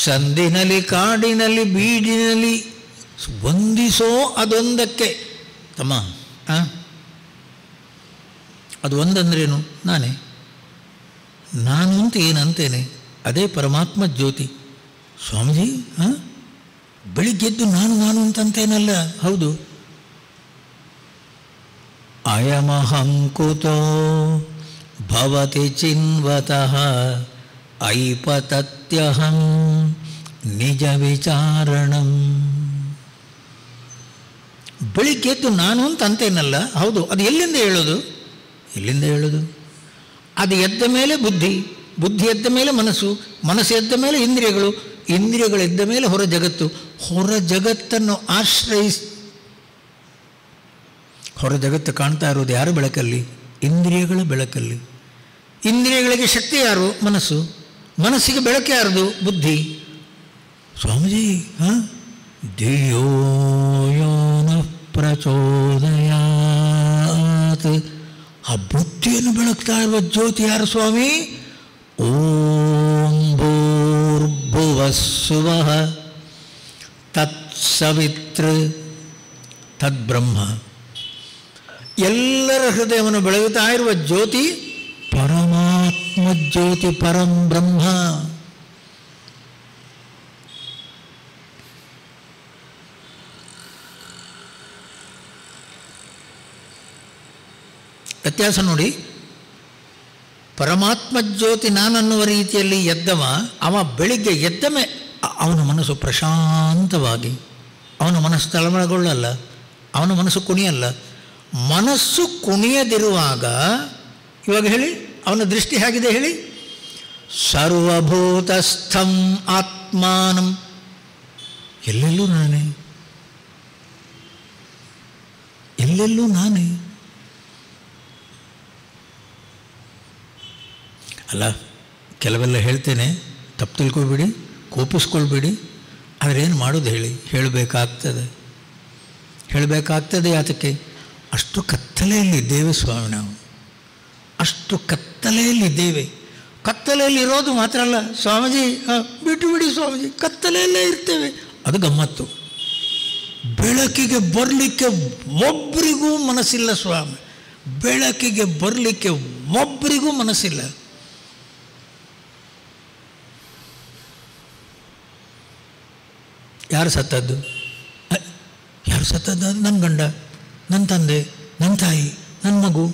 ಸಂದಿನಲ್ಲಿ ಕಾಡಿನಲ್ಲಿ ಬೀಡಿನಲ್ಲಿ ವಂದಿಸೋ ಅದೊಂದಕ್ಕೆ. ತಮ್ಮ ಅದು ಒಂದಂದ್ರೇನು? ನಾನೇ. ನಾನು ಅಂತ ಏನಂತೇನೆ ಅದೇ ಪರಮಾತ್ಮ ಜ್ಯೋತಿ. ಸ್ವಾಮೀಜಿ ಬೆಳಿಗ್ಗೆದ್ದು ನಾನು ನಾನು ಅಂತಂತೇನಲ್ಲ. ಹೌದು. ಅಯಮಹಂಕುತೋ ಭವತಿ ಚಿನ್ವತಃ ಐಪತತ್ಯಹಂ ನಿಜ ವಿಚಾರಣಂ. ಬೆಳಿಗ್ಗೆದ್ದು ನಾನು ಅಂತ ಅಂತೇನಲ್ಲ. ಹೌದು. ಅದು ಎಲ್ಲಿಂದ ಹೇಳೋದು? ಎಲ್ಲಿಂದ ಹೇಳೋದು? ಅದು ಎದ್ದ ಮೇಲೆ ಬುದ್ಧಿ, ಬುದ್ಧಿ ಎದ್ದ ಮೇಲೆ ಮನಸ್ಸು, ಮನಸ್ಸು ಎದ್ದ ಮೇಲೆ ಇಂದ್ರಿಯಗಳು, ಇಂದ್ರಿಯಗಳೆದ್ದ ಮೇಲೆ ಹೊರ ಜಗತ್ತು. ಹೊರ ಜಗತ್ತನ್ನು ಹೊರ ಜಗತ್ತು ಕಾಣ್ತಾ ಇರೋದು ಯಾರು ಬೆಳಕಲ್ಲಿ? ಇಂದ್ರಿಯಗಳ ಬೆಳಕಲ್ಲಿ. ಇಂದ್ರಿಯಗಳಿಗೆ ಶಕ್ತಿ ಯಾರು? ಮನಸ್ಸು. ಮನಸ್ಸಿಗೆ ಬೆಳಕು ಯಾರದು? ಬುದ್ಧಿ. ಸ್ವಾಮೀಜಿ ಧಿಯೋ ಯೋ ನಃ ಪ್ರಚೋದಯಾತ್. ಆ ಬುದ್ಧಿಯನ್ನು ಬೆಳಗ್ತಾ ಇರುವ ಜ್ಯೋತಿ ಯಾರು ಸ್ವಾಮಿ? ಓಂ ಭೂರ್ಭುವಸ್ಸುವಃ ತತ್ಸವಿತೃ ತದ್ಬ್ರಹ್ಮ. ಎಲ್ಲರ ಹೃದಯವನ್ನು ಬೆಳಗುತ್ತಾ ಇರುವ ಜ್ಯೋತಿ ಪರಮಾತ್ಮ ಜ್ಯೋತಿ, ಪರಂ ಬ್ರಹ್ಮ. ವ್ಯತ್ಯಾಸ ನೋಡಿ. ಪರಮಾತ್ಮ ಜ್ಯೋತಿ ನಾನನ್ನುವ ರೀತಿಯಲ್ಲಿ ಎದ್ದವ, ಅವ ಬೆಳಿಗ್ಗೆ ಎದ್ದ ಅವನ ಮನಸ್ಸು ಪ್ರಶಾಂತವಾಗಿ, ಅವನ ಮನಸ್ಸು ತಳಮಳಗೊಳ್ಳಲ್ಲ, ಅವನ ಮನಸ್ಸು ಕುಣಿಯಲ್ಲ. ಮನಸ್ಸು ಕುಣಿಯದಿರುವಾಗ ಇವಾಗ ಹೇಳಿ, ಅವನ ದೃಷ್ಟಿ ಹೇಗಿದೆ ಹೇಳಿ? ಸರ್ವಭೂತಸ್ಥಂ ಆತ್ಮಾನಂ. ಎಲ್ಲೆಲ್ಲೂ ನಾನೇ, ಎಲ್ಲೆಲ್ಲೂ ನಾನೇ. ಅಲ್ಲ, ಕೆಲವೆಲ್ಲ ಹೇಳ್ತೇನೆ, ತಪ್ಪು ತಿಳ್ಕೊಬೇಡಿ, ಕೋಪಿಸ್ಕೊಳ್ಬೇಡಿ. ಆದರೆ ಏನು ಮಾಡೋದು ಹೇಳಿ? ಹೇಳಬೇಕಾಗ್ತದೆ. ಯಾತಕ್ಕೆ? ಅಷ್ಟು ಕತ್ತಲೆಯಲ್ಲಿದ್ದೇವೆ ಸ್ವಾಮಿ, ನಾವು ಅಷ್ಟು ಕತ್ತಲೆಯಲ್ಲಿದ್ದೇವೆ. ಕತ್ತಲೆಯಲ್ಲಿರೋದು ಮಾತ್ರ ಅಲ್ಲ ಸ್ವಾಮೀಜಿ, ಬಿಟ್ಟು ಬಿಡಿ ಸ್ವಾಮೀಜಿ, ಕತ್ತಲೆಯಲ್ಲೇ ಇರ್ತೇವೆ, ಅದು ಗಮ್ಮತ್ತು. ಬೆಳಕಿಗೆ ಬರಲಿಕ್ಕೆ ಒಬ್ಬರಿಗೂ ಮನಸ್ಸಿಲ್ಲ ಸ್ವಾಮಿ, ಬೆಳಕಿಗೆ ಬರಲಿಕ್ಕೆ ಒಬ್ಬರಿಗೂ ಮನಸ್ಸಿಲ್ಲ. ಯಾರು ಸತ್ತದ್ದು? ಯಾರು ಸತ್ತದ್ದು? ನನ್ನ ಗಂಡ, ನನ್ನ ತಂದೆ, ನನ್ನ ತಾಯಿ, ನನ್ನ ಮಗು.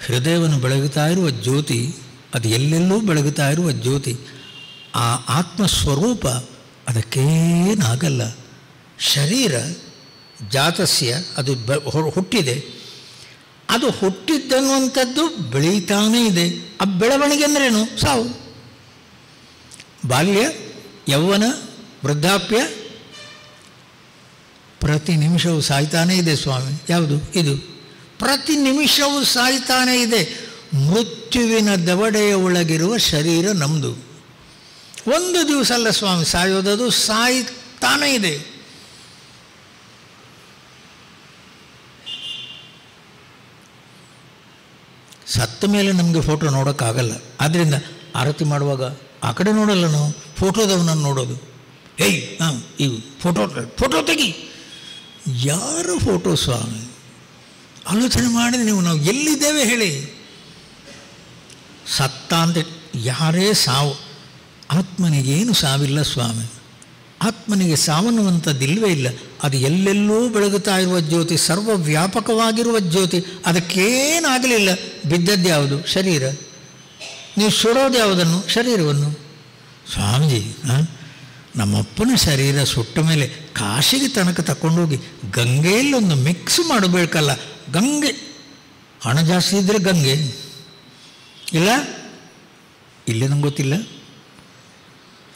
ಹೃದಯವನ್ನು ಬೆಳಗುತ್ತಾ ಇರುವ ಜ್ಯೋತಿ, ಅದು ಎಲ್ಲೆಲ್ಲೂ ಬೆಳಗುತ್ತಾ ಇರುವ ಜ್ಯೋತಿ, ಆ ಆತ್ಮಸ್ವರೂಪ ಅದಕ್ಕೇನಾಗಲ್ಲ. ಶರೀರ ಜಾತಸ್ಯ, ಅದು ಹುಟ್ಟಿದೆ, ಅದು ಹುಟ್ಟಿದ್ದನ್ನುವಂಥದ್ದು ಬೆಳೀತಾನೇ ಇದೆ. ಆ ಬೆಳವಣಿಗೆ ಅಂದ್ರೇನು? ಸಾವು. ಬಾಲ್ಯ, ಯೌವನ, ವೃದ್ಧಾಪ್ಯ, ಪ್ರತಿ ನಿಮಿಷವೂ ಸಾಯ್ತಾನೇ ಇದೆ ಸ್ವಾಮಿ. ಯಾವುದು ಇದು? ಪ್ರತಿ ನಿಮಿಷವೂ ಸಾಯ್ತಾನೇ ಇದೆ. ಮೃತ್ಯುವಿನ ದವಡೆಯ ಒಳಗಿರುವ ಶರೀರ ನಮ್ಮದು. ಒಂದು ದಿವಸ ಅಲ್ಲ ಸ್ವಾಮಿ ಸಾಯೋದದು, ಸಾಯ್ತಾನೇ ಇದೆ. ಸತ್ತ ಮೇಲೆ ನಮಗೆ ಫೋಟೋ ನೋಡೋಕ್ಕಾಗಲ್ಲ. ಆದ್ದರಿಂದ ಆರತಿ ಮಾಡುವಾಗ ಆ ಕಡೆ ನೋಡಲ್ಲ ನಾವು, ಫೋಟೋದವನನ್ನು ನೋಡೋದು. ಇವು ಫೋಟೋ ತೆಗಿ. ಯಾರ ಫೋಟೋ ಸ್ವಾಮಿ? ಆಲೋಚನೆ ಮಾಡಿದ್ರೆ ನಾವು ಎಲ್ಲಿದ್ದೇವೆ ಹೇಳಿ? ಸತ್ತ ಅಂತ ಯಾರೇ ಸಾವು, ಆತ್ಮನಿಗೇನು ಸಾವಿಲ್ಲ ಸ್ವಾಮಿ. ಆತ್ಮನಿಗೆ ಸಾವನ್ನುವಂಥದ್ದಿಲ್ಲವೇ ಇಲ್ಲ. ಅದು ಎಲ್ಲೆಲ್ಲೂ ಬೆಳಗುತ್ತಾ ಇರುವ ಜ್ಯೋತಿ, ಸರ್ವವ್ಯಾಪಕವಾಗಿರುವ ಜ್ಯೋತಿ. ಅದಕ್ಕೇನಾಗಲಿಲ್ಲ. ಬಿದ್ದದ್ದು ಯಾವುದು? ಶರೀರ. ನೀವು ಸುಡೋದು ಯಾವುದನ್ನು? ಶರೀರವನ್ನು. ಸ್ವಾಮೀಜಿ, ನಮ್ಮಪ್ಪನ ಶರೀರ ಸುಟ್ಟ ಮೇಲೆ ಕಾಶಿಗೆ ತನಕ ತಗೊಂಡೋಗಿ ಗಂಗೆಯಲ್ಲೊಂದು ಮಿಕ್ಸ್ ಮಾಡಬೇಕಲ್ಲ. ಗಂಗೆ ಹಣ ಜಾಸ್ತಿ ಇದ್ದರೆ ಗಂಗೆ ಇಲ್ಲ, ಇಲ್ಲಿ ನಂಗೆ ಗೊತ್ತಿಲ್ಲ,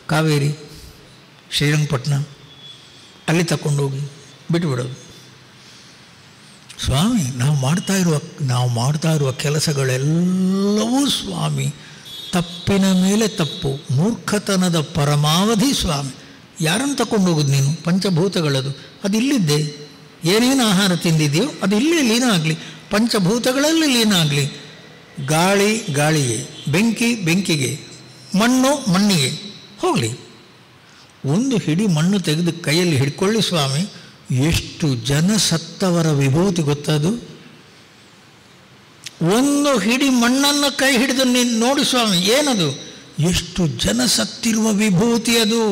ಕಾವೇರಿ, ಶ್ರೀರಂಗಪಟ್ಟಣ, ಅಲ್ಲಿ ತಗೊಂಡೋಗಿ ಬಿಟ್ಟುಬಿಡೋದು. ಸ್ವಾಮಿ, ನಾವು ಮಾಡ್ತಾ ಇರುವ ಕೆಲಸಗಳೆಲ್ಲವೂ ಸ್ವಾಮಿ ತಪ್ಪಿನ ಮೇಲೆ ತಪ್ಪು, ಮೂರ್ಖತನದ ಪರಮಾವಧಿ ಸ್ವಾಮಿ. ಯಾರನ್ನು ತಗೊಂಡೋಗೋದು ನೀನು? ಪಂಚಭೂತಗಳದು, ಅದು ಇಲ್ಲಿದ್ದೆ. ಏನೇನು ಆಹಾರ ತಿಂದಿದೆಯೋ ಅದು ಇಲ್ಲೇ ಲೀನ ಆಗಲಿ, ಪಂಚಭೂತಗಳಲ್ಲಿ ಲೀನ ಆಗಲಿ. ಗಾಳಿ ಗಾಳಿಗೆ, ಬೆಂಕಿ ಬೆಂಕಿಗೆ, ಮಣ್ಣು ಮಣ್ಣಿಗೆ ಹೋಗಲಿ. ಒಂದು ಹಿಡಿ ಮಣ್ಣು ತೆಗೆದು ಕೈಯಲ್ಲಿ ಹಿಡ್ಕೊಳ್ಳಿ ಸ್ವಾಮಿ, ಎಷ್ಟು ಜನ ಸತ್ತವರ ವಿಭೂತಿ ಗೊತ್ತದು. ಒಂದು ಹಿಡಿ ಮಣ್ಣನ್ನು ಕೈ ಹಿಡಿದು ನೀನು ನೋಡಿ ಸ್ವಾಮಿ, ಏನದು? ಎಷ್ಟು ಜನ ಸತ್ತಿರುವ ವಿಭೂತಿ ಅದು.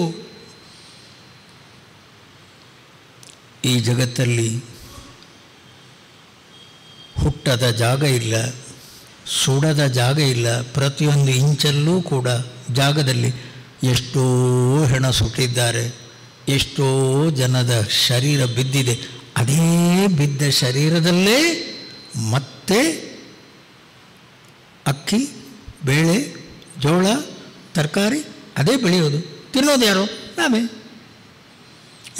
ಈ ಜಗತ್ತಲ್ಲಿ ಹುಟ್ಟದ ಜಾಗ ಇಲ್ಲ, ಸುಡದ ಜಾಗ ಇಲ್ಲ. ಪ್ರತಿಯೊಂದು ಇಂಚಲ್ಲೂ ಕೂಡ ಜಾಗದಲ್ಲಿ ಎಷ್ಟೋ ಹೆಣ ಸುಟ್ಟಿದ್ದಾರೆ, ಎಷ್ಟೋ ಜನದ ಶರೀರ ಬಿದ್ದಿದೆ. ಅದೇ ಬಿದ್ದ ಶರೀರದಲ್ಲೇ ಮತ್ತೆ ಅಕ್ಕಿ, ಬೇಳೆ, ಜೋಳ, ತರಕಾರಿ ಅದೇ ಬೆಳೆಯೋದು. ತಿನ್ನೋದು ಯಾರು? ನಾವೇ.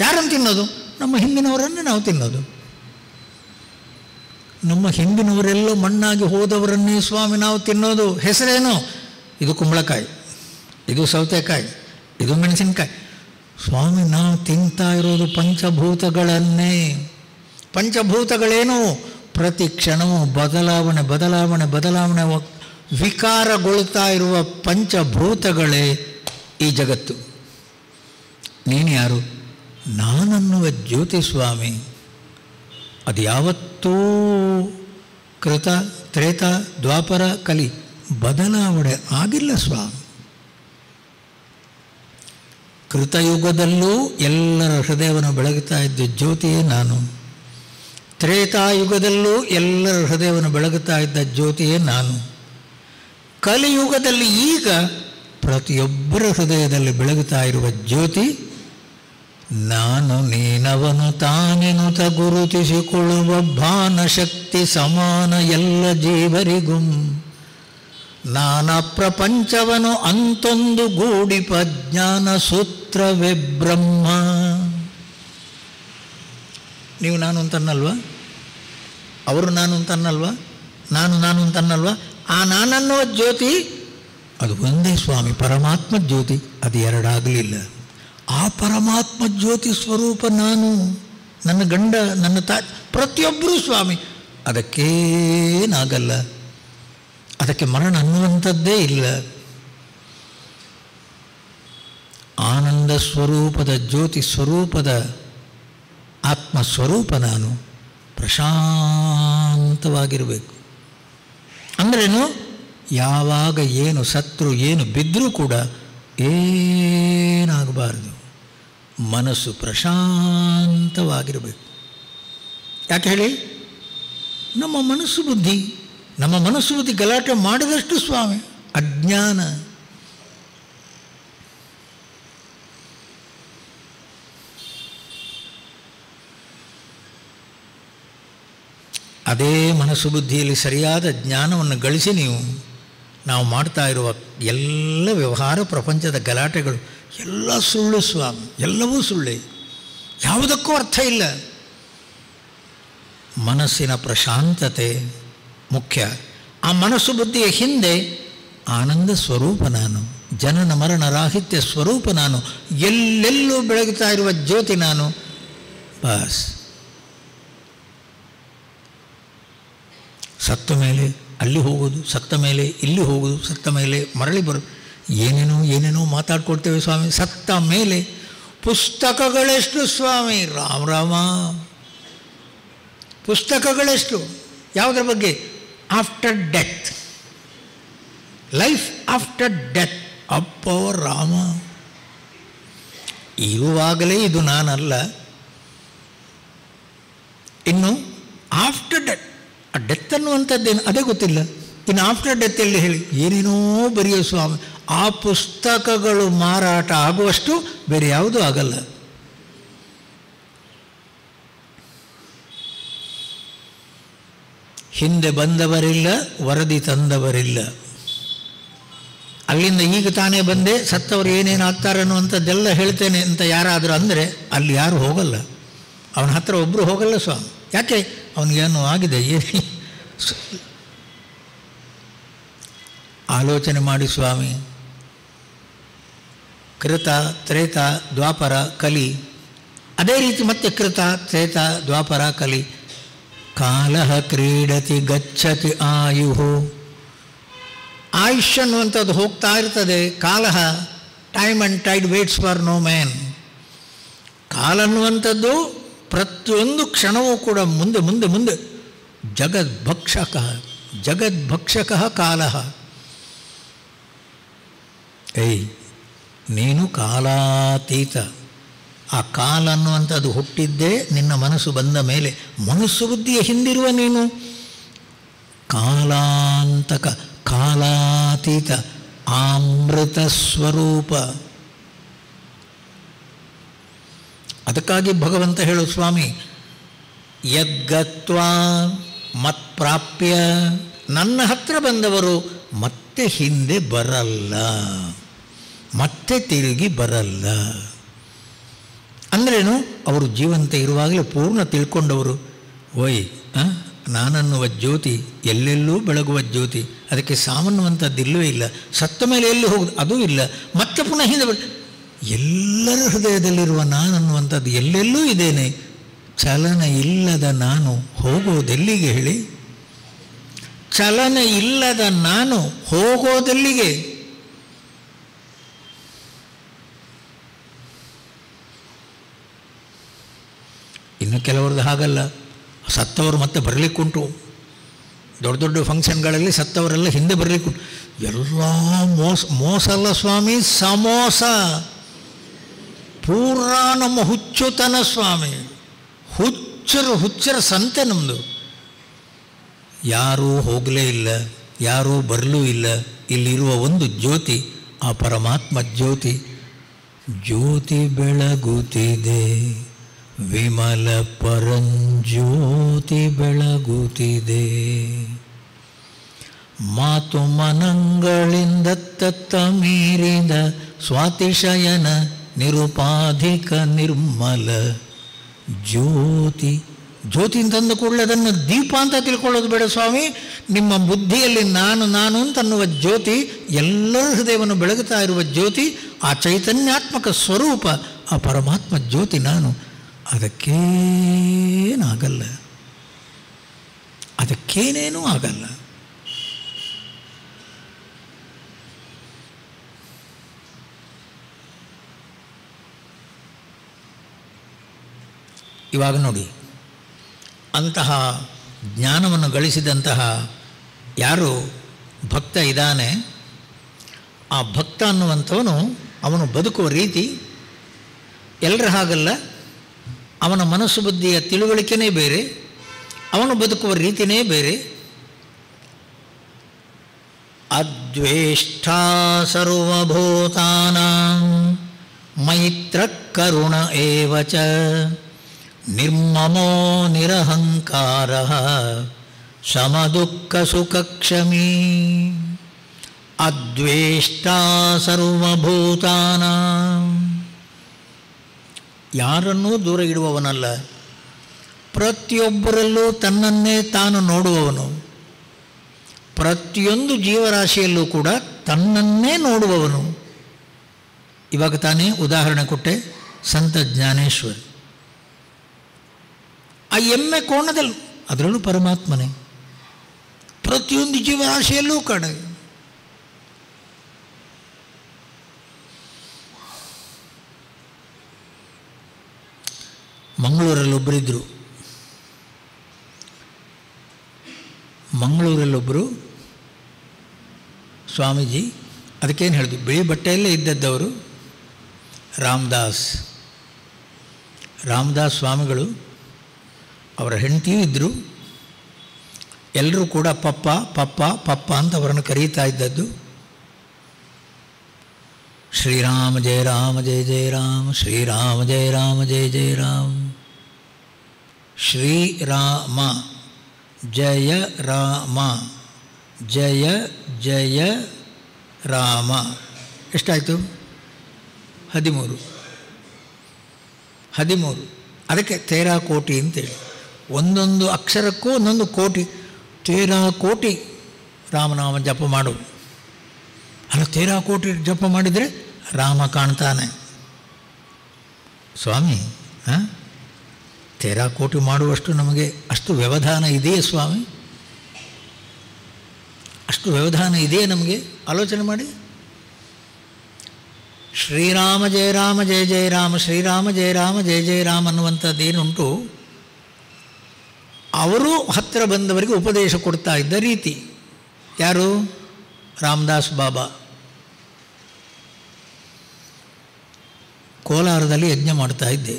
ಯಾರನ್ನು ತಿನ್ನೋದು? ನಮ್ಮ ಹಿಂದಿನವರನ್ನೇ ನಾವು ತಿನ್ನೋದು. ನಮ್ಮ ಹಿಂದಿನವರೆಲ್ಲ ಮಣ್ಣಾಗಿ ಹೋದವರನ್ನೇ ಸ್ವಾಮಿ ನಾವು ತಿನ್ನೋದು. ಹೆಸರೇನು? ಇದು ಕುಂಬಳಕಾಯಿ, ಇದು ಸೌತೆಕಾಯಿ, ಇದು ಮೆಣಸಿನಕಾಯಿ. ಸ್ವಾಮಿ, ನಾವು ತಿಂತಾ ಇರೋದು ಪಂಚಭೂತಗಳನ್ನೇ. ಪಂಚಭೂತಗಳೇನು? ಪ್ರತಿ ಕ್ಷಣವೂ ಬದಲಾವಣೆ ಬದಲಾವಣೆ ಬದಲಾವಣೆ ವಿಕಾರಗೊಳ್ತಾ ಇರುವ ಪಂಚಭೂತಗಳೇ ಈ ಜಗತ್ತು. ನೀನು ಯಾರು? ನಾನನ್ನುವ ಜ್ಯೋತಿ ಸ್ವಾಮಿ. ಅದು ಯಾವತ್ತೂ ಕೃತ, ತ್ರೇತ, ದ್ವಾಪರ, ಕಲಿ ಬದಲಾವಣೆ ಆಗಿಲ್ಲ ಸ್ವಾಮಿ. ಕೃತಯುಗದಲ್ಲೂ ಎಲ್ಲರ ಹೃದಯವನ್ನು ಬೆಳಗುತ್ತಾ ಇದ್ದ ಜ್ಯೋತಿಯೇ ನಾನು. ತ್ರೇತಾಯುಗದಲ್ಲೂ ಎಲ್ಲರ ಹೃದಯವನ್ನು ಬೆಳಗುತ್ತಾ ಇದ್ದ ಜ್ಯೋತಿಯೇ ನಾನು. ಕಲಿಯುಗದಲ್ಲಿ ಈಗ ಪ್ರತಿಯೊಬ್ಬರ ಹೃದಯದಲ್ಲಿ ಬೆಳಗುತ್ತಾ ಇರುವ ಜ್ಯೋತಿ ನಾನು. ನೀನವನು ತಾನೆನುತ ಗುರುತಿಸಿಕೊಳ್ಳುವ ಭಾನಶಕ್ತಿ ಸಮಾನ ಎಲ್ಲ ಜೀವರಿಗೂ. ನಾನಾ ಪ್ರಪಂಚವನು ಅಂತೊಂದು ಗೂಡಿಪ ಜ್ಞಾನ ಸೂತ್ರವೇ ಬ್ರಹ್ಮ. ನೀವು ನಾನು ಅಂತನ್ನಲ್ವ? ಅವರು ನಾನು ಅಂತನ್ನಲ್ವ? ನಾನು ಅಂತನ್ನಲ್ವ? ಆ ನಾನನ್ನುವ ಜ್ಯೋತಿ ಅದು ಒಂದೇ ಸ್ವಾಮಿ, ಪರಮಾತ್ಮ ಜ್ಯೋತಿ. ಅದು ಎರಡಾಗಲಿಲ್ಲ. ಆ ಪರಮಾತ್ಮ ಜ್ಯೋತಿ ಸ್ವರೂಪ ನಾನು. ನನ್ನ ಗಂಡ, ನನ್ನ ತಾಯಿ, ಪ್ರತಿಯೊಬ್ಬರೂ ಸ್ವಾಮಿ. ಅದಕ್ಕೇನಾಗಲ್ಲ, ಅದಕ್ಕೆ ಮರಣ ಅನ್ನುವಂಥದ್ದೇ ಇಲ್ಲ. ಆನಂದ ಸ್ವರೂಪದ ಜ್ಯೋತಿ ಸ್ವರೂಪದ ಆತ್ಮಸ್ವರೂಪ ನಾನು. ಪ್ರಶಾಂತವಾಗಿರಬೇಕು. ಅಂದ್ರೇನು? ಯಾವಾಗ ಏನು ಸತ್ರು ಏನು ಬಿದ್ದರೂ ಕೂಡ ಏನಾಗಬಾರ್ದು, ಮನಸ್ಸು ಪ್ರಶಾಂತವಾಗಿರಬೇಕು. ಯಾಕೆ ಹೇಳಿ? ನಮ್ಮ ಮನಸ್ಸು ಬುದ್ಧಿ ಗಲಾಟೆ ಮಾಡಿದಷ್ಟು ಸ್ವಾಮಿ ಅಜ್ಞಾನ. ಅದೇ ಮನಸ್ಸು ಬುದ್ಧಿಯಲ್ಲಿ ಸರಿಯಾದ ಜ್ಞಾನವನ್ನು ಗಳಿಸಿ ನಾವು ಮಾಡ್ತಾ ಇರುವ ಎಲ್ಲ ವ್ಯವಹಾರ ಪ್ರಪಂಚದ ಗಲಾಟೆಗಳು ಎಲ್ಲ ಸುಳ್ಳು ಸ್ವಾಮಿ, ಎಲ್ಲವೂ ಸುಳ್ಳೆ, ಯಾವುದಕ್ಕೂ ಅರ್ಥ ಇಲ್ಲ. ಮನಸ್ಸಿನ ಪ್ರಶಾಂತತೆ ಮುಖ್ಯ. ಆ ಮನಸ್ಸು ಬುದ್ಧಿಯ ಹಿಂದೆ ಆನಂದ ಸ್ವರೂಪ ನಾನು, ಜನನ ಮರಣ ರಾಹಿತ್ಯ ಸ್ವರೂಪ ನಾನು, ಎಲ್ಲೆಲ್ಲೂ ಬೆಳಗುತ್ತಾ ಇರುವ ಜ್ಯೋತಿ ನಾನು. ಬಸ್ ಸತ್ತ ಮೇಲೆ ಅಲ್ಲಿ ಹೋಗೋದು, ಸತ್ತ ಮೇಲೆ ಇಲ್ಲಿ ಹೋಗೋದು, ಸತ್ತ ಮೇಲೆ ಮರಳಿ ಬರೋದು, ಏನೇನೋ ಮಾತಾಡ್ಕೊಳ್ತೇವೆ ಸ್ವಾಮಿ. ಸತ್ತ ಮೇಲೆ ಪುಸ್ತಕಗಳೆಷ್ಟು ಸ್ವಾಮಿ, ರಾಮ ಪುಸ್ತಕಗಳೆಷ್ಟು. ಯಾವುದರ ಬಗ್ಗೆ? After death, life after death. ಅಪ್ಪ ರಾಮ, ಇರುವಾಗಲೇ ಇದು ನಾನಲ್ಲ, ಇನ್ನು ಆಫ್ಟರ್ ಡೆತ್. ಆ ಡೆತ್ ಅನ್ನುವಂಥದ್ದೇನು ಅದೇ ಗೊತ್ತಿಲ್ಲ. ಇನ್ನು ಆಫ್ಟರ್ ಡೆತ್ ಎಲ್ಲಿ ಹೇಳಿ? ಏನೇನೋ ಬರೆಯೋ ಸ್ವಾಮಿ. ಆ ಪುಸ್ತಕಗಳು ಮಾರಾಟ ಆಗುವಷ್ಟು ಬೇರೆ ಯಾವುದೂ ಆಗಲ್ಲ. ಹಿಂದೆ ಬಂದವರಿಲ್ಲ, ವರದಿ ತಂದವರಿಲ್ಲ. ಅಲ್ಲಿಂದ ಈಗ ತಾನೇ ಬಂದೆ, ಸತ್ತವರು ಏನೇನು ಆಗ್ತಾರೆ ಅನ್ನುವಂಥದ್ದೆಲ್ಲ ಹೇಳ್ತೇನೆ ಅಂತ ಯಾರಾದರೂ ಅಂದರೆ ಅಲ್ಲಿ ಯಾರು ಹೋಗಲ್ಲ, ಅವನ ಹತ್ರ ಒಬ್ಬರು ಹೋಗಲ್ಲ ಸ್ವಾಮಿ. ಯಾಕೆ? ಅವನಿಗೇನು ಆಗಿದೆ, ಏನು ಆಲೋಚನೆ ಮಾಡಿ ಸ್ವಾಮಿ. ಕೃತ, ತ್ರೇತ, ದ್ವಾಪರ, ಕಲಿ. ಅದೇ ರೀತಿ ಮತ್ತೆ ಕೃತ, ತ್ರೇತ, ದ್ವಾಪರ, ಕಲಿ. ಕಾಲಃ ಕ್ರೀಡತಿ ಗಚ್ಚತಿ ಆಯುಹು. ಆಯುಷ್ಯ ಅನ್ನುವಂಥದ್ದು ಹೋಗ್ತಾ ಇರ್ತದೆ. ಕಾಲಃ, time and tide waits for no man. ಕಾಲ ಅನ್ನುವಂಥದ್ದು ಪ್ರತಿಯೊಂದು ಕ್ಷಣವೂ ಕೂಡ ಮುಂದೆ ಮುಂದೆ ಮುಂದೆ. ಜಗದ್ಭಕ್ಷಕ ಕಾಲಃ. ನೀನು ಕಾಲಾತೀತ. ಆ ಕಾಲ ಅನ್ನುವಂಥದ್ದು ಹುಟ್ಟಿದ್ದೇ ನಿನ್ನ ಮನಸ್ಸು ಬಂದ ಮೇಲೆ. ಮನಸ್ಸು ಬುದ್ಧಿಯ ಹಿಂದಿರುವ ನೀನು ಕಾಲಾಂತಕ, ಕಾಲಾತೀತ, ಅಮೃತ ಸ್ವರೂಪ. ಅದಕ್ಕಾಗಿ ಭಗವಂತ ಹೇಳು ಸ್ವಾಮಿ, ಯದ್ಗತ್ವಾ ಮತ್ಪ್ರಾಪ್ಯ. ನನ್ನ ಹತ್ರ ಬಂದವರು ಮತ್ತೆ ಹಿಂದೆ ಬರಲ್ಲ, ಮತ್ತೆ ತಿರುಗಿ ಬರಲ್ಲ. ಅಂದ್ರೇನು? ಅವರು ಜೀವಂತ ಇರುವಾಗಲೇ ಪೂರ್ಣ ತಿಳ್ಕೊಂಡವರು. ನಾನನ್ನುವ ಜ್ಯೋತಿ ಎಲ್ಲೆಲ್ಲೂ ಬೆಳಗುವ ಜ್ಯೋತಿ. ಅದಕ್ಕೆ ಸಾಮಾನ್ಯವಂಥದ್ದು ಇಲ್ಲವೇ ಇಲ್ಲ. ಸತ್ತ ಮೇಲೆ ಎಲ್ಲಿ ಹೋಗುದು ಅದೂ ಇಲ್ಲ. ಮತ್ತೆ ಪುನಃ ಹಿಂದೆ ಎಲ್ಲರ ಹೃದಯದಲ್ಲಿರುವ ನಾನನ್ನುವಂಥದ್ದು ಎಲ್ಲೆಲ್ಲೂ ಇದ್ದೇನೆ. ಚಲನ ಇಲ್ಲದ ನಾನು ಹೋಗೋದೆಲ್ಲಿಗೆ ಹೇಳಿ? ಚಲನ ಇಲ್ಲದ ನಾನು ಹೋಗೋದೆಲ್ಲಿಗೆ? ಇನ್ನು ಕೆಲವ್ರದ್ದು ಹಾಗಲ್ಲ. ಸತ್ತವರು ಮತ್ತೆ ಬರಲಿಕ್ಕುಂಟು. ದೊಡ್ಡ ದೊಡ್ಡ ಫಂಕ್ಷನ್ಗಳಲ್ಲಿ ಸತ್ತವರೆಲ್ಲ ಹಿಂದೆ ಬರಲಿಕ್ಕುಂಟು. ಎಲ್ಲ ಮೋಸ ಅಲ್ಲ ಸ್ವಾಮಿ, ಸಮೋಸ. ಪೂರಾ ನಮ್ಮ ಹುಚ್ಚುತನ ಸ್ವಾಮಿ. ಹುಚ್ಚರ ಸಂತೆ ನಮ್ಮದು. ಯಾರೂ ಹೋಗಲೇ ಇಲ್ಲ, ಯಾರೂ ಬರಲೂ ಇಲ್ಲ. ಇಲ್ಲಿರುವ ಒಂದು ಜ್ಯೋತಿ, ಆ ಪರಮಾತ್ಮ ಜ್ಯೋತಿ. ಜ್ಯೋತಿ ಬೆಳಗುತ್ತಿದೆ, ವಿಮಲ ಪರಂಜ್ಯೋತಿ ಬೆಳಗುತ್ತಿದೆ. ಮಾತು ಮನಗಳಿಂದ ತತ್ತ ಮೀರಿದ ಸ್ವಾತಿಶಯನ ನಿರುಪಾಧಿಕ ನಿರ್ಮಲ ಜ್ಯೋತಿ. ಜ್ಯೋತಿ ಅಂತಂದ ಕೂಡಲೇ ಅದನ್ನು ದೀಪ ಅಂತ ತಿಳ್ಕೊಳ್ಳೋದು ಬೇಡ ಸ್ವಾಮಿ. ನಿಮ್ಮ ಬುದ್ಧಿಯಲ್ಲಿ ನಾನು ಅಂತನ್ನುವ ಜ್ಯೋತಿ, ಎಲ್ಲರ ಹೃದಯವನ್ನು ಬೆಳಗುತ್ತಾ ಇರುವ ಜ್ಯೋತಿ, ಆ ಚೈತನ್ಯಾತ್ಮಕ ಸ್ವರೂಪ, ಆ ಪರಮಾತ್ಮ ಜ್ಯೋತಿ ನಾನು. ಅದಕ್ಕೇನಾಗಲ್ಲ, ಅದಕ್ಕೇನೇನೂ ಆಗಲ್ಲ. ಇವಾಗ ನೋಡಿ, ಅಂತಹ ಜ್ಞಾನವನ್ನು ಗಳಿಸಿದಂತಹ ಯಾರು ಭಕ್ತ ಇದ್ದಾನೆ, ಆ ಭಕ್ತ ಅನ್ನುವಂಥವನು ಅವನು ಬದುಕುವ ರೀತಿ ಎಲ್ಲರ ಹಾಗಲ್ಲ. ಅವನ ಮನಸ್ಸು ಬುದ್ಧಿಯ ತಿಳುವಳಿಕೆನೇ ಬೇರೆ, ಅವನು ಬದುಕುವ ರೀತಿಯೇ ಬೇರೆ. ಅದ್ವೇಷ್ಟಾ ಸರ್ವಭೂತಾನಾಂ ಮೈತ್ರ ಕರುಣ ಏವ ಚ ನಿರ್ಮಮೋ ನಿರಹಂಕಾರಃ ಸಮದುಃಖ ಸುಖಕ್ಷಮೀ. ಅದ್ವೇಷ್ಟಾ ಸರ್ವಭೂತಾನಾಂ, ಯಾರನ್ನೂ ದೂರ ಇಡುವವನಲ್ಲ, ಪ್ರತಿಯೊಬ್ಬರಲ್ಲೂ ತನ್ನನ್ನೇ ತಾನು ನೋಡುವವನು, ಪ್ರತಿಯೊಂದು ಜೀವರಾಶಿಯಲ್ಲೂ ಕೂಡ ತನ್ನನ್ನೇ ನೋಡುವವನು. ಇವಾಗ ತಾನೇ ಉದಾಹರಣೆ ಕೊಟ್ಟೆ, ಸಂತ ಜ್ಞಾನೇಶ್ವರ್. ಆ ಎಮ್ಮೆ ಕೋಣದಲ್ಲಿ ಅದರಲ್ಲೂ ಪರಮಾತ್ಮನೇ, ಪ್ರತಿಯೊಂದು ಜೀವರಾಶಿಯಲ್ಲೂ ಕಣ. ಮಂಗಳೂರಲ್ಲೊಬ್ಬರಿದ್ದರು, ಮಂಗಳೂರಲ್ಲೊಬ್ಬರು ಸ್ವಾಮೀಜಿ. ಅದಕ್ಕೇನು ಹೇಳಿದ್ರು, ಬಿಳಿ ಬಟ್ಟೆಯಲ್ಲೇ ಇದ್ದದ್ದವರು ರಾಮದಾಸ್ ಸ್ವಾಮಿಗಳು. ಅವರ ಹೆಂಡತಿಯೂ ಇದ್ದರು. ಎಲ್ಲರೂ ಕೂಡ ಪಪ್ಪ ಪಪ್ಪ ಪಪ್ಪ ಅಂತ ಅವರನ್ನು ಕರೀತಾ ಇದ್ದದ್ದು. ಶ್ರೀರಾಮ ಜಯ ರಾಮ ಜಯ ಜಯ ರಾಮ, ಶ್ರೀರಾಮ ಜಯ ರಾಮ ಜಯ ಜಯ ರಾಮ, ಶ್ರೀರಾಮ ಜಯ ರಾಮ ಜಯ ಜಯ ರಾಮ. ಎಷ್ಟಾಯಿತು? 13. ಅದಕ್ಕೆ ತೇರಾ ಕೋಟಿ ಅಂತೇಳಿ, ಒಂದೊಂದು ಅಕ್ಷರಕ್ಕೂ ಒಂದೊಂದು ಕೋಟಿ. ತೇರಾ ಕೋಟಿ ರಾಮನಾಮ ಜಪ ಮಾಡು. ಅಲ್ಲ, ತೇರಾ ಕೋಟಿ ಜಪ ಮಾಡಿದರೆ ರಾಮ ಕಾಣ್ತಾನೆ. ಸ್ವಾಮಿ, ತೇರಾ ಕೋಟಿ ಮಾಡುವಷ್ಟು ನಮಗೆ ಅಷ್ಟು ವ್ಯವಧಾನ ಇದೆಯೇ ಸ್ವಾಮಿ? ಅಷ್ಟು ವ್ಯವಧಾನ ಇದೆಯೇ ನಮಗೆ? ಆಲೋಚನೆ ಮಾಡಿ. ಶ್ರೀರಾಮ ಜಯ ರಾಮ ಜಯ ಜಯ ರಾಮ, ಶ್ರೀರಾಮ ಜಯ ರಾಮ ಜಯ ಜಯ ರಾಮ ಅನ್ನುವಂಥದ್ದೇನುಂಟು, ಅವರು ಹತ್ತಿರ ಬಂದವರಿಗೆ ಉಪದೇಶ ಕೊಡ್ತಾ ಇದ್ದ ರೀತಿ. ಯಾರು? ರಾಮದಾಸ್ ಬಾಬಾ. ಕೋಲಾರದಲ್ಲಿ ಯಜ್ಞ ಮಾಡ್ತಾ ಇದ್ದೆ.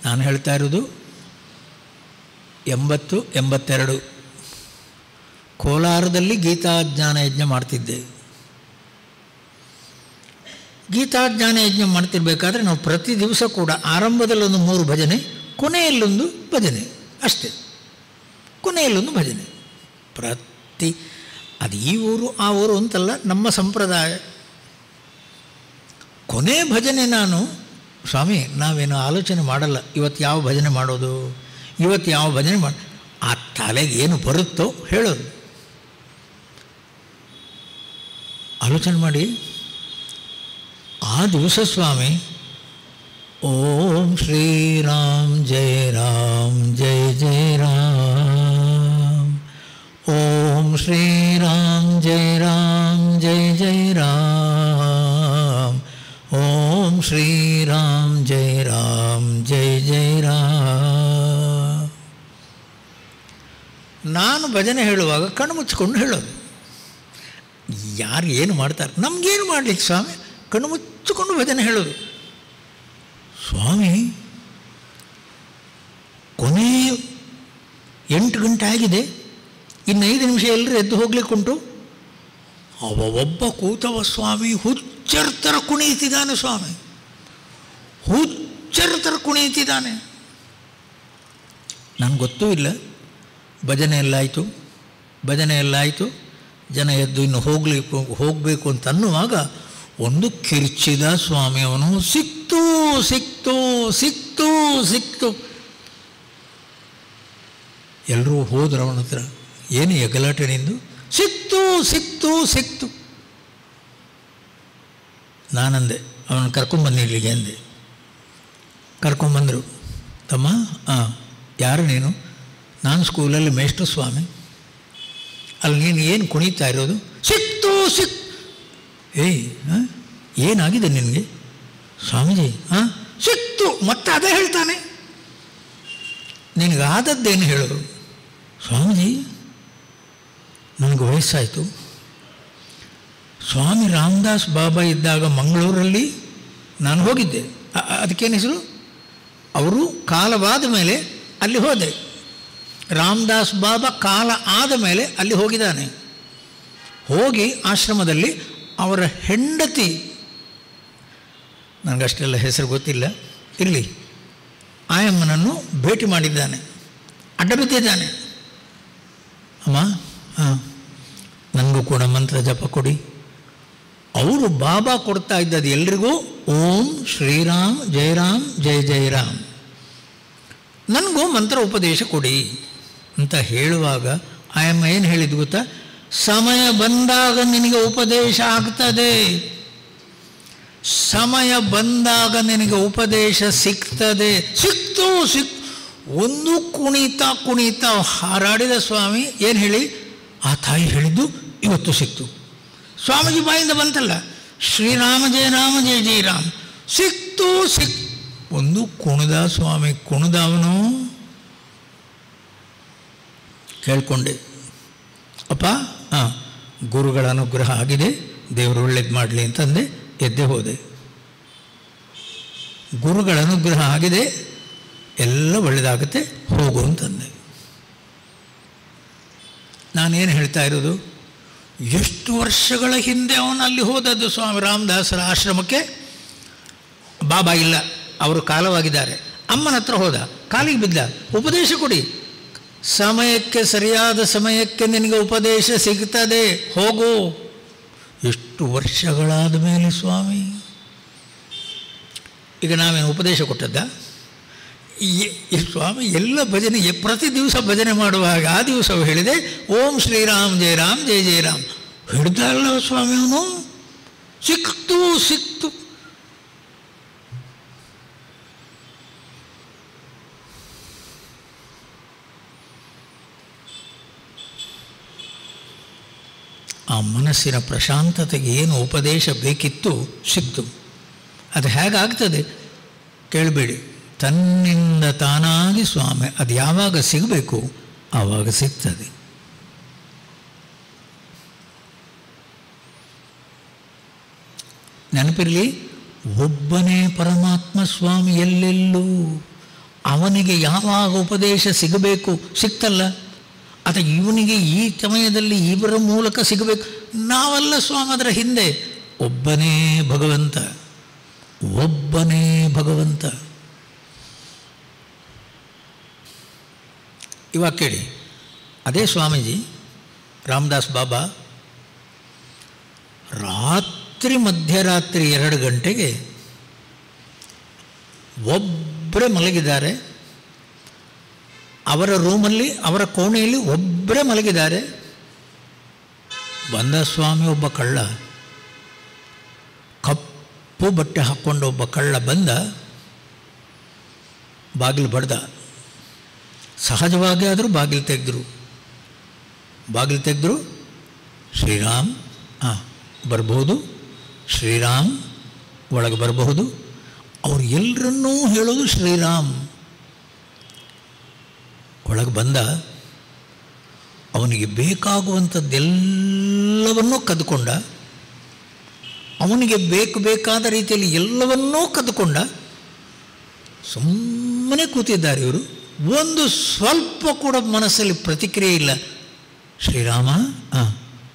ನಾನು ಹೇಳ್ತಾ ಇರೋದು 80-82. ಕೋಲಾರದಲ್ಲಿ ಗೀತಾಜ್ಞಾನ ಯಜ್ಞ ಮಾಡ್ತಿದ್ದೆ. ಗೀತಾಜ್ಞಾನ ಯಜ್ಞ ಮಾಡ್ತಿರ್ಬೇಕಾದ್ರೆ ನಾವು ಪ್ರತಿ ದಿವಸ ಕೂಡ ಆರಂಭದಲ್ಲೊಂದು 3 ಭಜನೆ, ಕೊನೆಯಲ್ಲೊಂದು ಭಜನೆ ಅಷ್ಟೇ. ಕೊನೆಯಲ್ಲೊಂದು ಭಜನೆ ಅದು ಈ ಊರು ಆ ಊರು ಅಂತಲ್ಲ, ನಮ್ಮ ಸಂಪ್ರದಾಯ. ಕೊನೆ ಭಜನೆ ನಾನು, ಸ್ವಾಮಿ ನಾವೇನು ಆಲೋಚನೆ ಮಾಡಲ್ಲ, ಇವತ್ತು ಯಾವ ಭಜನೆ ಮಾಡೋದು, ಇವತ್ತು ಯಾವ ಭಜನೆ ಆ ತಲೆಗೆ ಏನು ಬರುತ್ತೋ ಹೇಳೋದು. ಆಲೋಚನೆ ಮಾಡಿ. ಆ ದಿವಸ ಸ್ವಾಮಿ ಓಂ ಶ್ರೀರಾಮ್ ಜಯ ರಾಮ್ ಜಯ ಜಯ ರಾಮ್, ಓಂ ಶ್ರೀರಾಮ್ ಜಯ ರಾಮ್ ಜಯ ಜಯ ರಾಮ್, ಓಂ ಶ್ರೀರಾಮ್ ಜಯ ರಾಮ್ ಜಯ ಜಯ ರಾಮ್. ನಾನು ಭಜನೆ ಹೇಳುವಾಗ ಕಣ್ಣು ಮುಚ್ಚಿಕೊಂಡು ಹೇಳೋದು. ಯಾರು ಏನು ಮಾಡ್ತಾರೆ, ನಮಗೇನು ಮಾಡಲಿಕ್ಕೆ ಸ್ವಾಮಿ, ಕಣ್ಣು ಮುಚ್ಚಿಕೊಂಡು ಭಜನೆ ಹೇಳೋದು. ಸ್ವಾಮಿ ಕೊನೆ 8 ಗಂಟೆ ಆಗಿದೆ, ಇನ್ನು 5 ನಿಮಿಷ ಎಲ್ಲರೂ ಎದ್ದು ಹೋಗ್ಲಿಕ್ಕುಂಟು. ಒಬ್ಬ ಕೂತವ ಸ್ವಾಮಿ ಹುಚ್ಚರ ಥರ ಕುಣಿಯುತ್ತಿದ್ದಾನೆ. ಸ್ವಾಮಿ ಹುಚ್ಚರ ಥರ ಕುಣಿಯುತ್ತಿದ್ದಾನೆ. ನನಗೆ ಗೊತ್ತೂ ಇಲ್ಲ. ಭಜನೆ ಎಲ್ಲ ಆಯಿತು. ಜನ ಎದ್ದು ಇನ್ನು ಹೋಗಬೇಕು ಅಂತ ಅನ್ನುವಾಗ ಒಂದು ಕಿರ್ಚಿದ ಸ್ವಾಮಿ ಅವನು. ಸಿಕ್ತು ಸಿಕ್ತು ಸಿಕ್ತು ಸಿಕ್ತು. ಎಲ್ಲರೂ ಹೋದ್ರು ಅವನ ಹತ್ರ. ಏನು ಗಲಾಟೆ ನಿಂದು? ಸಿಕ್ತು ಸಿಕ್ತು ಸಿಕ್ತು. ನಾನಂದೆ, ಅವನು ಕರ್ಕೊಂಬನ್ನಿ ಇಲ್ಲಿಗೆ ಅಂದೆ. ಕರ್ಕೊಂಬಂದರು. ತಮ್ಮ, ಯಾರು ನೀನು? ನಾನು ಸ್ಕೂಲಲ್ಲಿ ಮೇಷ್ಟ್ರು ಸ್ವಾಮಿ. ಅಲ್ಲಿ ನೀನು ಏನು ಕುಣಿತಾ ಇರೋದು? ಸಿಕ್ತು ಏಯ್ ಏನಾಗಿದೆ ನಿನಗೆ? ಸ್ವಾಮೀಜಿ ಸಿಕ್ತು. ಮತ್ತೆ ಅದೇ ಹೇಳ್ತಾನೆ. ನಿನಗಾದದ್ದೇನು ಹೇಳೋದು? ಸ್ವಾಮೀಜಿ ನನಗೆ ವಯಸ್ಸಾಯಿತು. ಸ್ವಾಮಿ ರಾಮದಾಸ್ ಬಾಬಾ ಇದ್ದಾಗ ಮಂಗಳೂರಲ್ಲಿ ನಾನು ಹೋಗಿದ್ದೆ. ಅದಕ್ಕೇನು ಹೆಸರು? ಅವರು ಕಾಲವಾದ ಮೇಲೆ ಅಲ್ಲಿ ಹೋದೆ. ರಾಮದಾಸ್ ಬಾಬಾ ಕಾಲ ಆದ ಮೇಲೆ ಅಲ್ಲಿ ಹೋಗಿದ್ದಾನೆ. ಹೋಗಿ ಆಶ್ರಮದಲ್ಲಿ ಅವರ ಹೆಂಡತಿ, ನನಗಷ್ಟೆಲ್ಲ ಹೆಸರು ಗೊತ್ತಿಲ್ಲ, ಇರಲಿ, ಆಯಮ್ಮನನ್ನು ಭೇಟಿ ಮಾಡಿದ್ದಾನೆ. ಅಡ್ಡ ಬಿದ್ದಿದ್ದಾನೆ. ಅಮ್ಮ, ನನಗೂ ಕೂಡ ಮಂತ್ರ ಜಪ ಕೊಡಿ. ಅವರು ಬಾಬಾ ಕೊಡ್ತಾ ಇದ್ದದ್ದು ಎಲ್ರಿಗೂ ಓಂ ಶ್ರೀರಾಮ್ ಜಯರಾಮ್ ಜಯ ಜಯರಾಮ್. ನನಗೂ ಮಂತ್ರ ಉಪದೇಶ ಕೊಡಿ ಅಂತ ಹೇಳುವಾಗ ಆಯಮ್ಮ ಏನು ಹೇಳಿದ್ದು ಗೊತ್ತಾ? ಸಮಯ ಬಂದಾಗ ನಿನಗೆ ಉಪದೇಶ ಆಗ್ತದೆ, ಸಮಯ ಬಂದಾಗ ನಿನಗೆ ಉಪದೇಶ ಸಿಗ್ತದೆ. ಸಿಕ್ತು. ಒಂದು ಕುಣಿತ ಹಾರಾಡಿದ ಸ್ವಾಮಿ ಏನು ಹೇಳಿ? ಆ ತಾಯಿ ಹೇಳಿದ್ದು ಇವತ್ತು ಸಿಕ್ತು. ಸ್ವಾಮೀಜಿ ಬಾಯಿಂದ ಬಂತಲ್ಲ, ಶ್ರೀರಾಮ ಜಯ ರಾಮ ಜಯ ಜಯ ರಾಮ್. ಸಿಕ್ತು. ಒಂದು ಕುಣಿದ ಸ್ವಾಮಿ. ಕುಣಿದವನು ಕೇಳ್ಕೊಂಡೆ, ಅಪ್ಪ ಗುರುಗಳ ಅನುಗ್ರಹ ಆಗಿದೆ, ದೇವರು ಒಳ್ಳೇದು ಮಾಡಲಿ ಅಂತಂದೆ. ಎದ್ದೆ ಹೋದೆ. ಗುರುಗಳ ಅನುಗ್ರಹ ಆಗಿದೆ, ಎಲ್ಲ ಒಳ್ಳೆಯದಾಗುತ್ತೆ, ಹೋಗು ಅಂತಂದೆ. ನಾನೇನು ಹೇಳ್ತಾ ಇರೋದು? ಎಷ್ಟು ವರ್ಷಗಳ ಹಿಂದೆ ಅವನು ಅಲ್ಲಿ ಹೋದದ್ದು ಸ್ವಾಮಿ ರಾಮದಾಸರ ಆಶ್ರಮಕ್ಕೆ. ಬಾಬಾ ಇಲ್ಲ, ಅವರು ಕಾಲವಾಗಿದ್ದಾರೆ. ಅಮ್ಮನ ಹತ್ರ ಹೋದ, ಕಾಲಿಗೆ ಬಿದ್ದ, ಉಪದೇಶ ಕೊಡಿ. ಸಮಯಕ್ಕೆ, ಸರಿಯಾದ ಸಮಯಕ್ಕೆ ನಿನಗೆ ಉಪದೇಶ ಸಿಗ್ತದೆ, ಹೋಗು. ಎಷ್ಟು ವರ್ಷಗಳಾದ ಮೇಲೆ ಸ್ವಾಮಿ. ಈಗ ನಾವೇನು ಉಪದೇಶ ಕೊಟ್ಟದ್ದ? ಸ್ವಾಮಿ ಎಲ್ಲ ಭಜನೆ, ಪ್ರತಿ ದಿವಸ ಭಜನೆ ಮಾಡುವಾಗ ಆ ದಿವಸ ಹೇಳಿದೆ ಓಂ ಶ್ರೀರಾಮ್ ಜಯ ರಾಮ್ ಜಯ ಜಯ ರಾಮ್. ಹಿಡ್ದ ಅಲ್ಲ ಸ್ವಾಮಿ ಅವನು. ಸಿಕ್ತು. ಆ ಮನಸ್ಸಿನ ಪ್ರಶಾಂತತೆಗೆ ಏನು ಉಪದೇಶ ಬೇಕಿತ್ತು ಸಿಕ್ತು. ಅದು ಹೇಗಾಗ್ತದೆ ಕೇಳಬೇಡಿ. ತನ್ನಿಂದ ತಾನಾಗಿ ಸ್ವಾಮಿ ಅದು ಯಾವಾಗ ಸಿಗಬೇಕು ಆವಾಗ ಸಿಗ್ತದೆ. ನೆನಪಿರಲಿ, ಒಬ್ಬನೇ ಪರಮಾತ್ಮ ಸ್ವಾಮಿ ಎಲ್ಲೆಲ್ಲೂ. ಅವನಿಗೆ ಯಾವಾಗ ಉಪದೇಶ ಸಿಗಬೇಕು ಸಿಕ್ತಲ್ಲ, ಅದು ಇವನಿಗೆ ಈ ಸಮಯದಲ್ಲಿ ಇವರ ಮೂಲಕ ಸಿಗಬೇಕು. ನಾವಲ್ಲ ಸ್ವಾಮಿ ಅದರ ಹಿಂದೆ. ಒಬ್ಬನೇ ಭಗವಂತ, ಒಬ್ಬನೇ ಭಗವಂತ. ಇವಾಗ ಕೇಳಿ, ಅದೇ ಸ್ವಾಮೀಜಿ ರಾಮದಾಸ್ ಬಾಬಾ ಮಧ್ಯರಾತ್ರಿ 2 ಗಂಟೆಗೆ ಒಬ್ಬರೇ ಮಲಗಿದ್ದಾರೆ. ಅವರ ರೂಮಲ್ಲಿ, ಅವರ ಕೋಣೆಯಲ್ಲಿ ಒಬ್ಬರೇ ಮಲಗಿದ್ದಾರೆ. ಬಂದ ಸ್ವಾಮಿ ಒಬ್ಬ ಕಳ್ಳ, ಕಪ್ಪು ಬಟ್ಟೆ ಹಾಕ್ಕೊಂಡು ಒಬ್ಬ ಕಳ್ಳ ಬಂದ, ಬಾಗಿಲು ಬಡ್ದ. ಸಹಜವಾಗಿ ಆದರೂ ಬಾಗಿಲು ತೆಗೆದ್ರು. ಶ್ರೀರಾಮ್ ಬರಬಹುದು, ಶ್ರೀರಾಮ್ ಒಳಗೆ ಬರಬಹುದು. ಅವ್ರು ಎಲ್ಲರನ್ನೂ ಹೇಳೋದು ಶ್ರೀರಾಮ್. ಒಳಗೆ ಬಂದ, ಅವನಿಗೆ ಬೇಕಾಗುವಂಥದ್ದೆಲ್ಲವನ್ನೂ ಕದ್ದುಕೊಂಡ. ಅವನಿಗೆ ಬೇಕಾದ ರೀತಿಯಲ್ಲಿ ಎಲ್ಲವನ್ನೂ ಕದ್ದುಕೊಂಡ. ಸುಮ್ಮನೆ ಕೂತಿದ್ದಾರೆ ಇವರು. ಒಂದು ಸ್ವಲ್ಪ ಕೂಡ ಮನಸ್ಸಲ್ಲಿ ಪ್ರತಿಕ್ರಿಯೆ ಇಲ್ಲ. ಶ್ರೀರಾಮ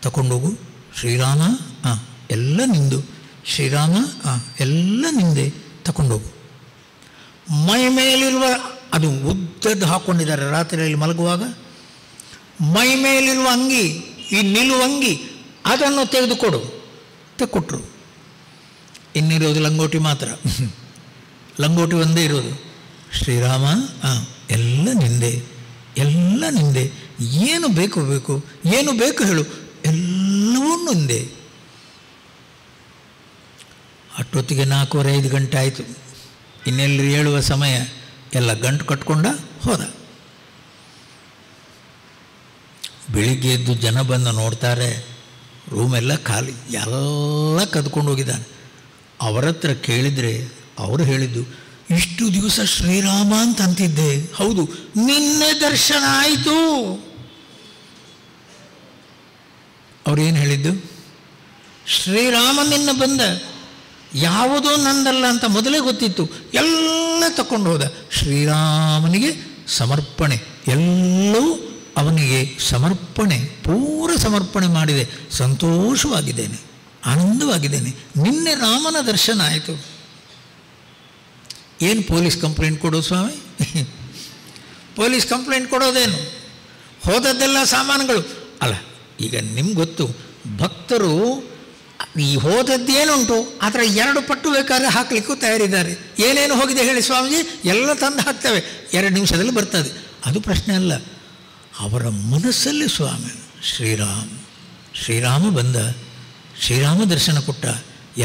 ತಗೊಂಡೋಗು, ಶ್ರೀರಾಮ ಎಲ್ಲ ನಿಂದು, ಶ್ರೀರಾಮ ಎಲ್ಲ ನಿಂದೆ, ತಗೊಂಡೋಗು. ಮೈ ಮೇಲಿರುವ, ಅದು ಉದ್ದದ್ದು ಹಾಕ್ಕೊಂಡಿದ್ದಾರೆ ರಾತ್ರಿಯಲ್ಲಿ ಮಲಗುವಾಗ, ಮೈ ಮೇಲಿರುವ ಅಂಗಿ, ಈ ನಿಲುವಂಗಿ ಅದನ್ನು ತೆಗೆದುಕೊಡು. ಕೊಟ್ಟರು. ಇನ್ನಿರೋದು ಲಂಗೋಟಿ ಮಾತ್ರ. ಲಂಗೋಟಿ ಒಂದೇ ಇರೋದು. ಶ್ರೀರಾಮ ಎಲ್ಲ ನಿಂದೆ, ಎಲ್ಲ ನಿಂದೆ. ಏನು ಬೇಕು ಏನು ಬೇಕು ಹೇಳು, ಎಲ್ಲವೂ ನಿಂದೆ. ಅಷ್ಟೊತ್ತಿಗೆ 4:45 ಗಂಟೆ ಆಯಿತು. ಇನ್ನೆಲ್ಲರೂ ಹೇಳುವ ಸಮಯ ಎಲ್ಲ ಗಂಟು ಕಟ್ಕೊಂಡ ಹೋದ. ಬೆಳಿಗ್ಗೆ ಎದ್ದು ಜನ ಬಂದು ನೋಡ್ತಾರೆ, ರೂಮೆಲ್ಲ ಖಾಲಿ, ಎಲ್ಲ ಕದ್ಕೊಂಡು ಹೋಗಿದ್ದಾನೆ. ಅವರ ಹತ್ರ ಕೇಳಿದರೆ ಅವರು ಹೇಳಿದ್ದು, ಇಷ್ಟು ದಿವಸ ಶ್ರೀರಾಮ ಅಂತ ಅಂತಿದ್ದೆ, ಹೌದು ನಿನ್ನೆ ದರ್ಶನ ಆಯಿತು. ಅವ್ರೇನು ಹೇಳಿದ್ದು? ಶ್ರೀರಾಮ ನಿನ್ನ ಬಂದ, ಯಾವುದೋ ನಂದಲ್ಲ ಅಂತ ಮೊದಲೇ ಗೊತ್ತಿತ್ತು, ಎಲ್ಲ ತಗೊಂಡು ಹೋದ. ಶ್ರೀರಾಮನಿಗೆ ಸಮರ್ಪಣೆ, ಎಲ್ಲವೂ ಅವನಿಗೆ ಸಮರ್ಪಣೆ, ಪೂರ ಸಮರ್ಪಣೆ ಮಾಡಿದೆ. ಸಂತೋಷವಾಗಿದ್ದೇನೆ, ಆನಂದವಾಗಿದ್ದೇನೆ, ನಿನ್ನೆ ರಾಮನ ದರ್ಶನ ಆಯಿತು. ಏನು ಪೊಲೀಸ್ ಕಂಪ್ಲೇಂಟ್ ಕೊಡೋದು ಸ್ವಾಮಿ? Police complaint ಕೊಡೋದೇನು? ಹೋದದ್ದೆಲ್ಲ ಸಾಮಾನುಗಳು ಅಲ್ಲ. ಈಗ ನಿಮ್ಗೆ ಗೊತ್ತು, ಭಕ್ತರು ಈ ಹೋದದ್ದೇನುಂಟು ಅದರ 2 ಪಟ್ಟು ಬೇಕಾದ್ರೆ ಹಾಕಲಿಕ್ಕೂ ತಯಾರಿದ್ದಾರೆ. ಏನೇನು ಹೋಗಿದೆ ಹೇಳಿ ಸ್ವಾಮೀಜಿ, ಎಲ್ಲ ತಂದು ಹಾಕ್ತೇವೆ, 2 ನಿಮಿಷದಲ್ಲಿ ಬರ್ತದೆ. ಅದು ಪ್ರಶ್ನೆ ಅಲ್ಲ, ಅವರ ಮನಸ್ಸಲ್ಲಿ ಸ್ವಾಮಿ ಶ್ರೀರಾಮ ಬಂದ, ಶ್ರೀರಾಮ ದರ್ಶನ ಕೊಟ್ಟ,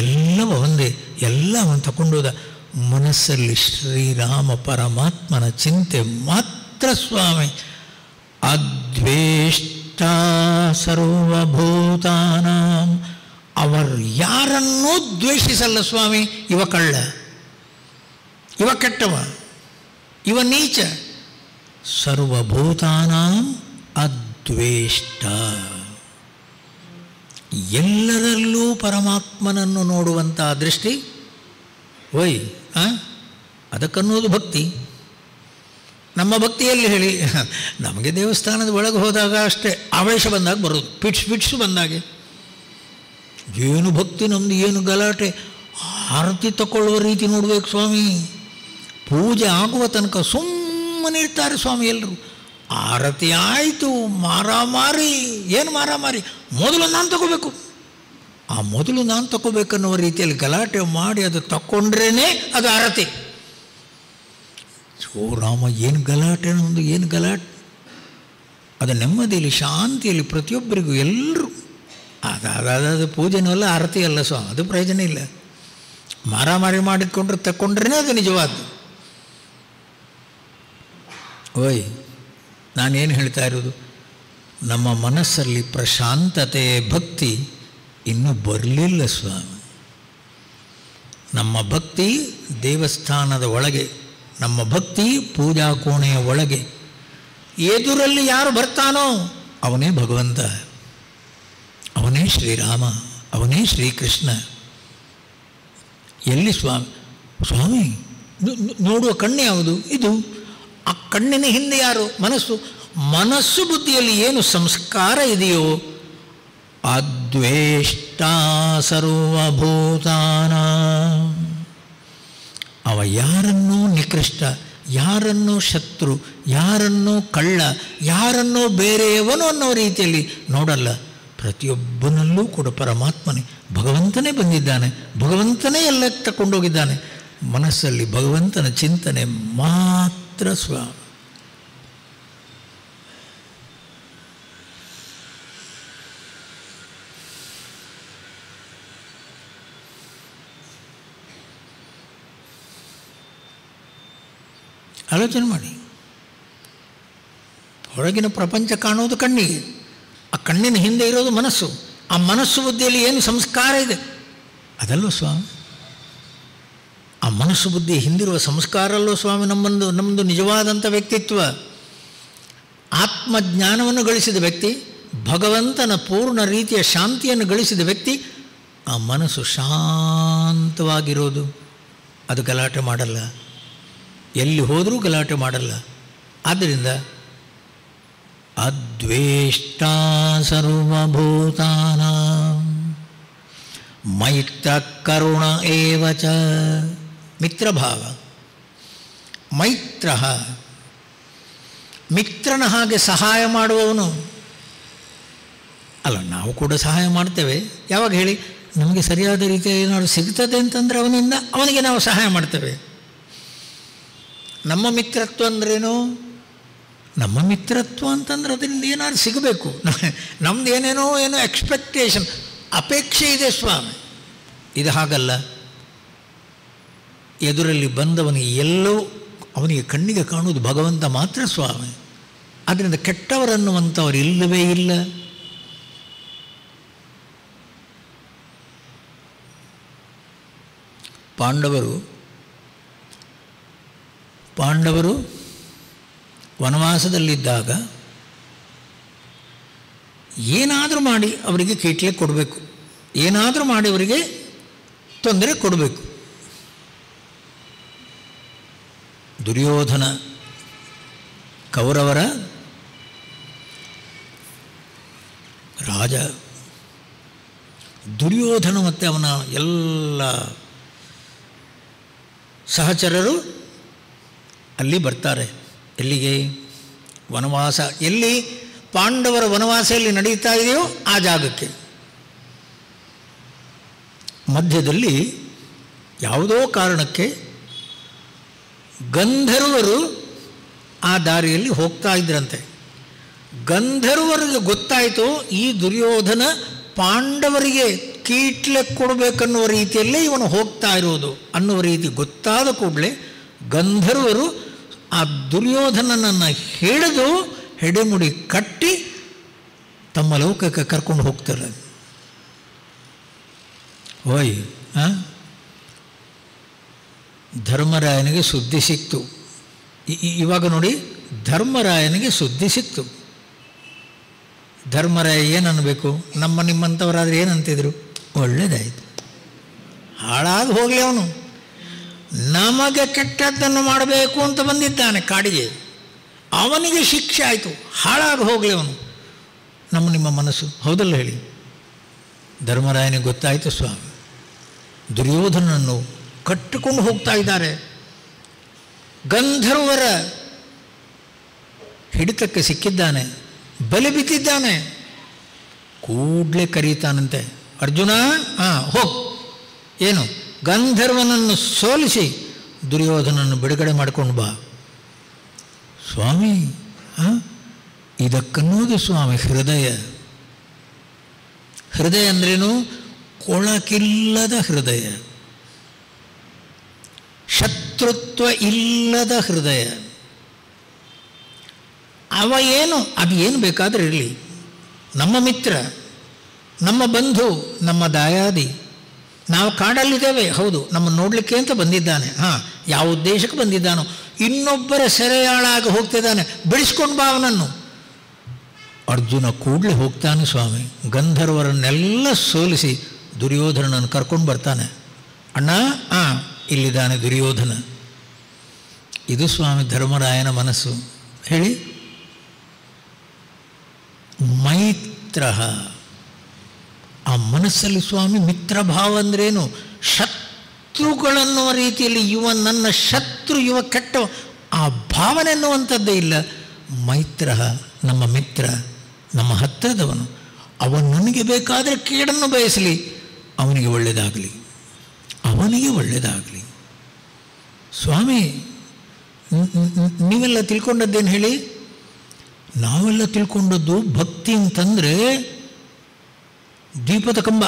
ಎಲ್ಲವ ಒಂದೇ, ಎಲ್ಲ ಅವನು ತಗೊಂಡೋದ. ಮನಸ್ಸಲ್ಲಿ ಶ್ರೀರಾಮ ಪರಮಾತ್ಮನ ಚಿಂತೆ ಮಾತ್ರ ಸ್ವಾಮಿ. ಅದ್ವೇಷ್ಟ ಸರ್ವಭೂತಾನಾಂ, ಅವರು ಯಾರನ್ನೂ ದ್ವೇಷಿಸಲ್ಲ ಸ್ವಾಮಿ. ಇವ ಕಳ್ಳ, ಇವ ಕೆಟ್ಟವ, ಇವ ನೀಚ. ಸರ್ವಭೂತಾನಾಂ ಅದ್ವೇಷ್ಟ, ಎಲ್ಲರಲ್ಲೂ ಪರಮಾತ್ಮನನ್ನು ನೋಡುವಂಥ ದೃಷ್ಟಿ. ಓಯ್ ಅದಕ್ಕನ್ನೋದು ಭಕ್ತಿ. ನಮ್ಮ ಭಕ್ತಿಯಲ್ಲಿ ಹೇಳಿ, ನಮಗೆ ದೇವಸ್ಥಾನದ ಒಳಗೆ ಹೋದಾಗ ಅಷ್ಟೇ ಆವೇಶ ಬಂದಾಗ ಬರೋದು, ಪಿಟ್ಸು ಬಂದಾಗೆ. ಏನು ಭಕ್ತಿ ನಮ್ಮದು, ಏನು ಗಲಾಟೆ. ಆರತಿ ತಗೊಳ್ಳುವ ರೀತಿ ನೋಡಬೇಕು ಸ್ವಾಮಿ. ಪೂಜೆ ಆಗುವ ತನಕ ಸುಮ್ಮನೆ ಇರ್ತಾರೆ ಸ್ವಾಮಿ ಎಲ್ಲರೂ. ಆರತಿ ಆಯಿತು, ಮಾರಾಮಾರಿ. ಏನು ಮಾರಾಮಾರಿ? ಮೊದಲು ನಾನು ತಗೋಬೇಕು, ಆ ಮೊದಲು ನಾನು ತಗೋಬೇಕನ್ನುವ ರೀತಿಯಲ್ಲಿ ಗಲಾಟೆ ಮಾಡಿ ಅದು ತಗೊಂಡ್ರೇ ಅದು ಆರತಿ. ಓ ರಾಮ, ಏನು ಗಲಾಟೆ, ನಮ್ಮದು ಏನು ಗಲಾಟೆ. ಅದು ನೆಮ್ಮದಿಯಲ್ಲಿ, ಶಾಂತಿಯಲ್ಲಿ, ಪ್ರತಿಯೊಬ್ಬರಿಗೂ ಎಲ್ಲರೂ ಅದಾದ ಪೂಜೆನೂ ಅಲ್ಲ, ಆರತಿ ಅಲ್ಲ ಸ್ವಾಮಿ. ಅದು ಪ್ರಯೋಜನ ಇಲ್ಲ. ಮಾರಾಮಾರಿ ಮಾಡಿಕೊಂಡ್ರೆ ತಗೊಂಡ್ರೇ ಅದು ನಿಜವಾದ್ದು. ಓಯ್, ನಾನೇನು ಹೇಳ್ತಾ ಇರೋದು, ನಮ್ಮ ಮನಸ್ಸಲ್ಲಿ ಪ್ರಶಾಂತತೆ, ಭಕ್ತಿ ಇನ್ನೂ ಬರಲಿಲ್ಲ ಸ್ವಾಮಿ. ನಮ್ಮ ಭಕ್ತಿ ದೇವಸ್ಥಾನದ ಒಳಗೆ, ನಮ್ಮ ಭಕ್ತಿ ಪೂಜಾ ಕೋಣೆಯ ಒಳಗೆ. ಎದುರಲ್ಲಿ ಯಾರು ಬರ್ತಾನೋ ಅವನೇ ಭಗವಂತ, ಅವನೇ ಶ್ರೀರಾಮ, ಅವನೇ ಶ್ರೀಕೃಷ್ಣ. ಎಲ್ಲಿ ಸ್ವಾಮಿ ನೋಡುವ ಕಣ್ಣು ಯಾವುದು? ಇದು. ಆ ಕಣ್ಣಿನ ಹಿಂದೆ ಯಾರು? ಮನಸ್ಸು ಬುದ್ಧಿಯಲ್ಲಿ ಏನು ಸಂಸ್ಕಾರ ಇದೆಯೋ, ಅದ್ವೇಷ್ಟ ಸರ್ವಭೂತಾನಾಂ, ಅವ ಯಾರನ್ನೂ ನಿಕೃಷ್ಟ, ಯಾರನ್ನೂ ಶತ್ರು, ಯಾರನ್ನೂ ಕಳ್ಳ, ಯಾರನ್ನೂ ಬೇರೆಯವನು ಅನ್ನೋ ರೀತಿಯಲ್ಲಿ ನೋಡಲ್ಲ. ಪ್ರತಿಯೊಬ್ಬನಲ್ಲೂ ಕೂಡ ಪರಮಾತ್ಮನೇ, ಭಗವಂತನೇ ಬಂದಿದ್ದಾನೆ, ಭಗವಂತನೇ ಎಲ್ಲ ತಗೊಂಡೋಗಿದ್ದಾನೆ. ಮನಸ್ಸಲ್ಲಿ ಭಗವಂತನ ಚಿಂತನೆ ಮಾತ್ರ ಸ್ವಾಮಿ. ಆಲೋಚನೆ ಮಾಡಿ. ಹೊರಗಿನ ಪ್ರಪಂಚ ಕಾಣುವುದು ಕಣ್ಣಿಗೆ, ಆ ಕಣ್ಣಿನ ಹಿಂದೆ ಇರೋದು ಮನಸ್ಸು. ಆ ಮನಸ್ಸು ಬುದ್ಧಿಯಲ್ಲಿ ಏನು ಸಂಸ್ಕಾರ ಇದೆ ಅದಲ್ಲೋ ಸ್ವಾಮಿ. ಆ ಮನಸ್ಸು ಬುದ್ಧಿ ಹಿಂದಿರುವ ಸಂಸ್ಕಾರ ಅಲ್ಲೋ ಸ್ವಾಮಿ ನಮ್ಮದು ನಿಜವಾದಂಥ ವ್ಯಕ್ತಿತ್ವ. ಆತ್ಮಜ್ಞಾನವನ್ನು ಗಳಿಸಿದ ವ್ಯಕ್ತಿ, ಭಗವಂತನ ಪೂರ್ಣ ರೀತಿಯ ಶಾಂತಿಯನ್ನು ಗಳಿಸಿದ ವ್ಯಕ್ತಿ, ಆ ಮನಸ್ಸು ಶಾಂತವಾಗಿರೋದು. ಅದು ಗಲಾಟೆ ಮಾಡಲ್ಲ, ಎಲ್ಲಿ ಹೋದರೂ ಗಲಾಟೆ ಮಾಡಲ್ಲ. ಆದ್ದರಿಂದ ಅದ್ವೇಷ್ಟ ಸರ್ವಭೂತಾನಾಂ ಮೈತ್ರ ಕರುಣ ಏವಚ. ಮಿತ್ರಭಾವ, ಮೈತ್ರ, ಮಿತ್ರನ ಹಾಗೆ ಸಹಾಯ ಮಾಡುವವನು ಅಲ್ಲ. ನಾವು ಕೂಡ ಸಹಾಯ ಮಾಡ್ತೇವೆ. ಯಾವಾಗ ಹೇಳಿ? ನಮಗೆ ಸರಿಯಾದ ರೀತಿಯಲ್ಲಿ ಏನಾದರೂ ಸಿಗ್ತದೆ ಅಂತಂದರೆ ಅವನಿಗೆ ನಾವು ಸಹಾಯ ಮಾಡ್ತೇವೆ. ನಮ್ಮ ಮಿತ್ರತ್ವ ಅಂದ್ರೇನು? ನಮ್ಮ ಮಿತ್ರತ್ವ ಅಂತಂದ್ರೆ ಅದರಿಂದ ಏನಾದ್ರು ಸಿಗಬೇಕು. ನಮ್ದು ಏನೋ ಎಕ್ಸ್ಪೆಕ್ಟೇಷನ್, ಅಪೇಕ್ಷೆ ಇದೆ ಸ್ವಾಮಿ. ಇದು ಹಾಗಲ್ಲ. ಎದುರಲ್ಲಿ ಬಂದವನಿಗೆ ಎಲ್ಲವೂ ಅವನಿಗೆ ಕಣ್ಣಿಗೆ ಕಾಣುವುದು ಭಗವಂತ ಮಾತ್ರ ಸ್ವಾಮಿ. ಆದ್ದರಿಂದ ಕೆಟ್ಟವರನ್ನುವಂಥವರು ಇಲ್ಲವೇ ಇಲ್ಲ. ಪಾಂಡವರು ವನವಾಸದಲ್ಲಿದ್ದಾಗ ಏನಾದರೂ ಮಾಡಿ ಅವರಿಗೆ ಕೀಟ್ಲೆ ಕೊಡಬೇಕು, ಏನಾದರೂ ಮಾಡಿ ಅವರಿಗೆ ತೊಂದರೆ ಕೊಡಬೇಕು. ದುರ್ಯೋಧನ ಕೌರವರ ರಾಜ. ದುರ್ಯೋಧನ ಮತ್ತು ಅವನ ಎಲ್ಲ ಸಹಚರರು ಅಲ್ಲಿ ಬರ್ತಾರೆ. ಎಲ್ಲಿಗೆ? ವನವಾಸ. ಎಲ್ಲಿ ಪಾಂಡವರ ವನವಾಸ ಎಲ್ಲಿ ನಡೀತಾ ಇದೆಯೋ ಆ ಜಾಗಕ್ಕೆ. ಮಧ್ಯದಲ್ಲಿ ಯಾವುದೋ ಕಾರಣಕ್ಕೆ ಗಂಧರ್ವರು ಆ ದಾರಿಯಲ್ಲಿ ಹೋಗ್ತಾ ಇದ್ರಂತೆ. ಗಂಧರ್ವರಿಗೆ ಗೊತ್ತಾಯಿತು ಈ ದುರ್ಯೋಧನ ಪಾಂಡವರಿಗೆ ಕೀಟ್ಲೆ ಕೊಡಬೇಕನ್ನುವ ರೀತಿಯಲ್ಲೇ ಇವನು ಹೋಗ್ತಾ ಇರೋದು ಅನ್ನುವ ರೀತಿ ಗೊತ್ತಾದ ಕೂಡಲೇ ಗಂಧರ್ವರು ಆ ದುರ್ಯೋಧನನನ್ನು ಹಿಡಿದು ಹೆಡೆಮುಡಿ ಕಟ್ಟಿ ತಮ್ಮ ಲೋಕಕ್ಕೆ ಕರ್ಕೊಂಡು ಹೋಗ್ತಾರೆ. ಓಯ್, ಧರ್ಮರಾಯನಿಗೆ ಸುದ್ದಿ ಸಿಕ್ತು. ಇವಾಗ ನೋಡಿ, ಧರ್ಮರಾಯನಿಗೆ ಸುದ್ದಿ ಸಿಕ್ತು. ಧರ್ಮರಾಯ ಏನನ್ನಬೇಕು? ನಿಮ್ಮಂಥವರಾದರೆ ಏನಂತಿದ್ರು? ಒಳ್ಳೆಯದಾಯಿತು, ಹಾಳಾಗಿ ಹೋಗಲಿ, ಅವನು ನಮಗೆ ಕೆಟ್ಟದ್ದನ್ನು ಮಾಡಬೇಕು ಅಂತ ಬಂದಿದ್ದಾನೆ ಕಾಡಿಗೆ, ಅವನಿಗೆ ಶಿಕ್ಷೆ ಆಯಿತು, ಹಾಳಾಗಿ ಹೋಗಲಿ ಅವನು, ನಿಮ್ಮ ಮನಸ್ಸು. ಹೌದಲ್ಲ ಹೇಳಿ? ಧರ್ಮರಾಯನಿಗೆ ಗೊತ್ತಾಯಿತು, ಸ್ವಾಮಿ ದುರ್ಯೋಧನನನ್ನು ಕಟ್ಟಿಕೊಂಡು ಹೋಗ್ತಾ ಇದ್ದಾರೆ, ಗಂಧರ್ವರ ಹಿಡಿತಕ್ಕೆ ಸಿಕ್ಕಿದ್ದಾನೆ, ಬಲಿ ಬಿದ್ದಿದ್ದಾನೆ. ಕೂಡಲೇ ಕರೀತಾನಂತೆ, ಅರ್ಜುನ ಹೋಗು, ಏನು ಗಂಧರ್ವನನ್ನು ಸೋಲಿಸಿ ದುರ್ಯೋಧನನ್ನು ಬಿಡುಗಡೆ ಮಾಡಿಕೊಂಡು ಬಾ. ಸ್ವಾಮಿ, ಇದಕ್ಕನ್ನೋದು ಸ್ವಾಮಿ ಹೃದಯ. ಹೃದಯ ಅಂದ್ರೇನು? ಕೊಳಕಿಲ್ಲದ ಹೃದಯ, ಶತ್ರುತ್ವ ಇಲ್ಲದ ಹೃದಯ. ಅವ ಏನು, ಅದು ಏನು ಬೇಕಾದರೆ ಇರಲಿ, ನಮ್ಮ ಮಿತ್ರ, ನಮ್ಮ ಬಂಧು, ನಮ್ಮ ದಾಯಾದಿ. ನಾವು ಕಾಡಲ್ಲಿದ್ದೇವೆ, ಹೌದು, ನಮ್ಮನ್ನು ನೋಡಲಿಕ್ಕೆ ಅಂತ ಬಂದಿದ್ದಾನೆ. ಯಾವ ಉದ್ದೇಶಕ್ಕೆ ಬಂದಿದ್ದಾನೋ, ಇನ್ನೊಬ್ಬರ ಸೆರೆಯಾಳಾಗಿ ಹೋಗ್ತಿದ್ದಾನೆ, ಬಿಡಿಸ್ಕೊಂಡು ಬಾ ಅವನನ್ನು. ಅರ್ಜುನ ಕೂಡಲೇ ಹೋಗ್ತಾನೆ ಸ್ವಾಮಿ, ಗಂಧರ್ವರನ್ನೆಲ್ಲ ಸೋಲಿಸಿ ದುರ್ಯೋಧನನನ್ನು ಕರ್ಕೊಂಡು ಬರ್ತಾನೆ. ಅಣ್ಣ, ಇಲ್ಲಿದ್ದಾನೆ ದುರ್ಯೋಧನ. ಇದು ಸ್ವಾಮಿ ಧರ್ಮರಾಯನ ಮನಸ್ಸು. ಹೇಳಿ, ಮೈತ್ರ. ಆ ಮನಸ್ಸಲ್ಲಿ ಸ್ವಾಮಿ ಮಿತ್ರ ಭಾವ ಅಂದ್ರೇನು? ಶತ್ರುಗಳನ್ನುವ ರೀತಿಯಲ್ಲಿ ಇವ ನನ್ನ ಶತ್ರು, ಇವ ಕೆಟ್ಟ, ಆ ಭಾವನೆ ಅನ್ನುವಂಥದ್ದೇ ಇಲ್ಲ. ಮೈತ್ರ, ನಮ್ಮ ಮಿತ್ರ, ನಮ್ಮ ಹತ್ತಿರದವನು. ಅವನು ನನಗೆ ಬೇಕಾದರೆ ಕೇಡನ್ನು ಬಯಸಲಿ, ಅವನಿಗೆ ಒಳ್ಳೆಯದಾಗಲಿ, ಅವನಿಗೆ ಒಳ್ಳೆಯದಾಗಲಿ. ಸ್ವಾಮಿ, ನೀವೆಲ್ಲ ತಿಳ್ಕೊಂಡದ್ದೇನು ಹೇಳಿ? ನಾವೆಲ್ಲ ತಿಳ್ಕೊಂಡದ್ದು ಭಕ್ತಿ ಅಂತಂದರೆ ದೀಪದ ಕಂಬ,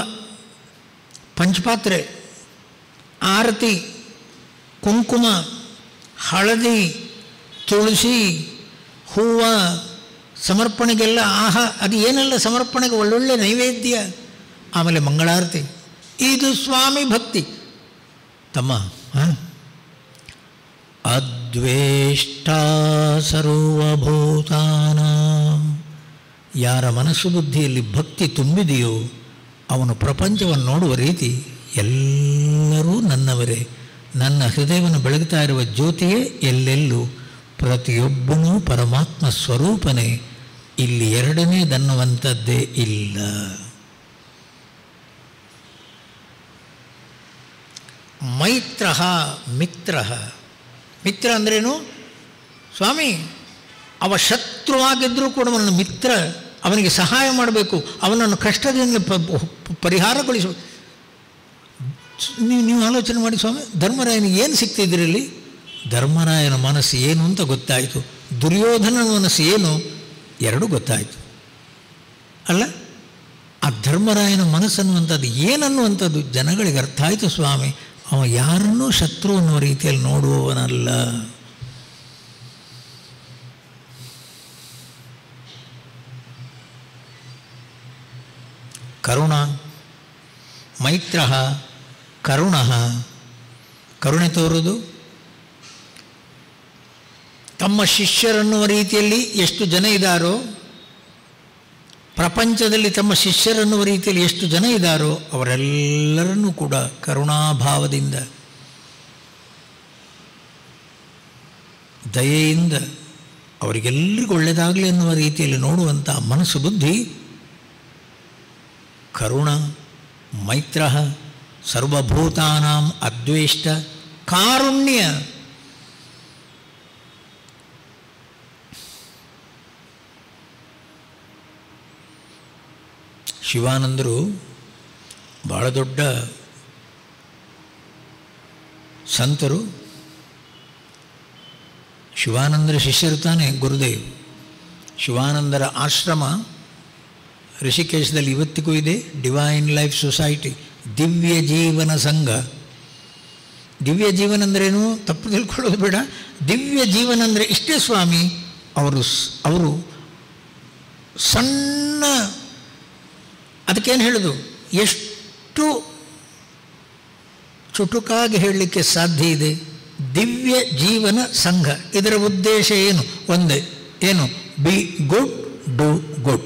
ಪಂಚಪಾತ್ರೆ, ಆರತಿ, ಕುಂಕುಮ, ಹಳದಿ, ತುಳಸಿ, ಹೂವು, ಸಮರ್ಪಣೆಗೆಲ್ಲ ಅದು ಏನೆಲ್ಲ ಸಮರ್ಪಣೆಗೆ ಒಳ್ಳೊಳ್ಳೆ ನೈವೇದ್ಯ, ಆಮೇಲೆ ಮಂಗಳಾರತಿ. ಇದು ಸ್ವಾಮಿ ಭಕ್ತಿ. ತಮ್ಮ, ಅದ್ವೇಷ್ಟಾ ಸರ್ವಭೂತಾನಾಂ. ಯಾರ ಮನಸ್ಸು ಬುದ್ಧಿಯಲ್ಲಿ ಭಕ್ತಿ ತುಂಬಿದೆಯೋ ಅವನು ಪ್ರಪಂಚವನ್ನು ನೋಡುವ ರೀತಿ ಎಲ್ಲರೂ ನನ್ನವರೇ, ನನ್ನ ಹೃದಯವನ್ನು ಬೆಳಗುತ್ತಾ ಇರುವ ಜ್ಯೋತಿಯೇ ಎಲ್ಲೆಲ್ಲೂ, ಪ್ರತಿಯೊಬ್ಬನೂ ಪರಮಾತ್ಮ ಸ್ವರೂಪನೇ, ಇಲ್ಲಿ ಎರಡನೇದನ್ನುವಂಥದ್ದೇ ಇಲ್ಲ. ಮೈತ್ರ ಮಿತ್ರ. ಮಿತ್ರ ಅಂದ್ರೇನು ಸ್ವಾಮಿ? ಅವ ಶತ್ರುವಾಗಿದ್ದರೂ ಕೂಡ ಅವನ ಮಿತ್ರ, ಅವನಿಗೆ ಸಹಾಯ ಮಾಡಬೇಕು, ಅವನನ್ನು ಕಷ್ಟದಿಂದ ಪರಿಹಾರಗೊಳಿಸಬೇಕು. ನೀವು ಆಲೋಚನೆ ಮಾಡಿ ಸ್ವಾಮಿ, ಧರ್ಮರಾಯನಿಗೆ ಏನು ಸಿಗ್ತಿದ್ರಲ್ಲಿ? ಧರ್ಮರಾಯನ ಮನಸ್ಸು ಏನು ಅಂತ ಗೊತ್ತಾಯಿತು, ದುರ್ಯೋಧನನ ಮನಸ್ಸು ಏನು ಎರಡೂ ಗೊತ್ತಾಯಿತು ಅಲ್ಲ. ಆ ಧರ್ಮರಾಯನ ಮನಸ್ಸನ್ನುವಂಥದ್ದು ಏನನ್ನುವಂಥದ್ದು ಜನಗಳಿಗೆ ಅರ್ಥ ಆಯಿತು ಸ್ವಾಮಿ. ಅವ ಯಾರನ್ನೂ ಶತ್ರು ಅನ್ನುವ ರೀತಿಯಲ್ಲಿ ನೋಡುವವನಲ್ಲ. ಕರುಣ ಮೈತ್ರ ಕರುಣ, ಕರುಣೆ ತೋರುವುದು. ತಮ್ಮ ಶಿಷ್ಯರನ್ನುವ ರೀತಿಯಲ್ಲಿ ಎಷ್ಟು ಜನ ಇದ್ದಾರೋ, ಪ್ರಪಂಚದಲ್ಲಿ ತಮ್ಮ ಶಿಷ್ಯರನ್ನುವ ರೀತಿಯಲ್ಲಿ ಎಷ್ಟು ಜನ ಇದ್ದಾರೋ ಅವರೆಲ್ಲರನ್ನೂ ಕೂಡ ಕರುಣಾಭಾವದಿಂದ, ದಯೆಯಿಂದ ಅವರಿಗೆಲ್ಲರಿಗೂ ಒಳ್ಳೆಯದಾಗಲಿ ಎನ್ನುವ ರೀತಿಯಲ್ಲಿ ನೋಡುವಂಥ ಮನಸ್ಸು ಬುದ್ಧಿ ಕರುಣ ಮೈತ್ರ ಸರ್ವಭೂತಾನಾಂ ಅದ್ವೇಷ್ಟ ಕಾರುಣ್ಯ. ಶಿವಾನಂದರು ಭಾಳ ದೊಡ್ಡ ಸಂತರು. ಶಿವಾನಂದರ ಶಿಷ್ಯರು ತಾನೇ ಗುರುದೇವ್. ಶಿವಾನಂದರ ಆಶ್ರಮ ಋಷಿಕೇಶದಲ್ಲಿ ಇವತ್ತಿಗೂ ಇದೆ. ಡಿವೈನ್ ಲೈಫ್ ಸೊಸೈಟಿ, ದಿವ್ಯ ಜೀವನ ಸಂಘ. ದಿವ್ಯ ಜೀವನ ಅಂದ್ರೇನು ತಪ್ಪು ತಿಳ್ಕೊಳ್ಳೋದು ಬೇಡ. ದಿವ್ಯ ಜೀವನ ಅಂದರೆ ಇಷ್ಟೇ ಸ್ವಾಮಿ. ಅವರು ಸಣ್ಣ, ಅದಕ್ಕೇನು ಹೇಳೋದು, ಎಷ್ಟು ಚುಟುಕಾಗಿ ಹೇಳಲಿಕ್ಕೆ ಸಾಧ್ಯ ಇದೆ. ದಿವ್ಯ ಜೀವನ ಸಂಘ, ಇದರ ಉದ್ದೇಶ ಏನು? ಒಂದೇ, ಏನು? Be good, do good.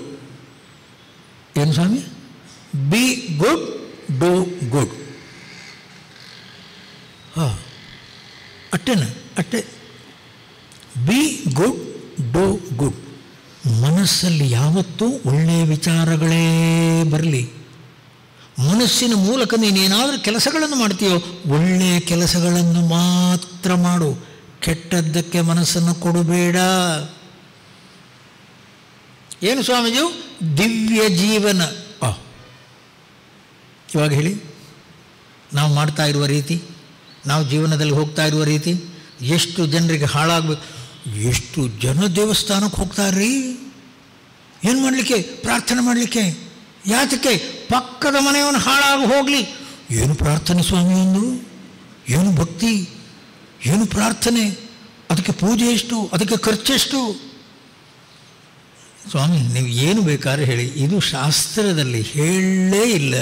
ಏನು ಸ್ವಾಮಿ? Be good, do good. ಹಾಂ, ಅಟ್ಟೇನ? ಅಟ್ಟೆ. Be good, do good. ಮನಸ್ಸಲ್ಲಿ ಯಾವತ್ತೂ ಒಳ್ಳೆಯ ವಿಚಾರಗಳೇ ಬರಲಿ. ಮನಸ್ಸಿನ ಮೂಲಕ ನೀನೇನಾದರೂ ಕೆಲಸಗಳನ್ನು ಮಾಡ್ತೀಯೋ ಒಳ್ಳೆಯ ಕೆಲಸಗಳನ್ನು ಮಾತ್ರ ಮಾಡು. ಕೆಟ್ಟದ್ದಕ್ಕೆ ಮನಸ್ಸನ್ನು ಕೊಡಬೇಡ. ಏನು ಸ್ವಾಮೀಜಿಯು? ದಿವ್ಯ ಜೀವನ. ಇವಾಗ ಹೇಳಿ, ನಾವು ಮಾಡ್ತಾ ಇರುವ ರೀತಿ, ನಾವು ಜೀವನದಲ್ಲಿ ಹೋಗ್ತಾ ಇರುವ ರೀತಿ, ಎಷ್ಟು ಜನರಿಗೆ ಹಾಳಾಗಬೇಕು. ಎಷ್ಟು ಜನ ದೇವಸ್ಥಾನಕ್ಕೆ ಹೋಗ್ತಾರ್ರೀ, ಏನು ಮಾಡಲಿಕ್ಕೆ? ಪ್ರಾರ್ಥನೆ ಮಾಡಲಿಕ್ಕೆ. ಯಾತಕ್ಕೆ? ಪಕ್ಕದ ಮನೆಯವನು ಹಾಳಾಗಿ ಹೋಗಲಿ. ಏನು ಪ್ರಾರ್ಥನೆ ಸ್ವಾಮಿ, ಒಂದು ಏನು ಭಕ್ತಿ, ಏನು ಪ್ರಾರ್ಥನೆ, ಅದಕ್ಕೆ ಪೂಜೆ ಎಷ್ಟು, ಅದಕ್ಕೆ ಖರ್ಚೆಷ್ಟು? ಸ್ವಾಮಿ ನೀವು ಏನು ಬೇಕಾದ್ರೆ ಹೇಳಿ, ಇದು ಶಾಸ್ತ್ರದಲ್ಲಿ ಹೇಳಲೇ ಇಲ್ಲ,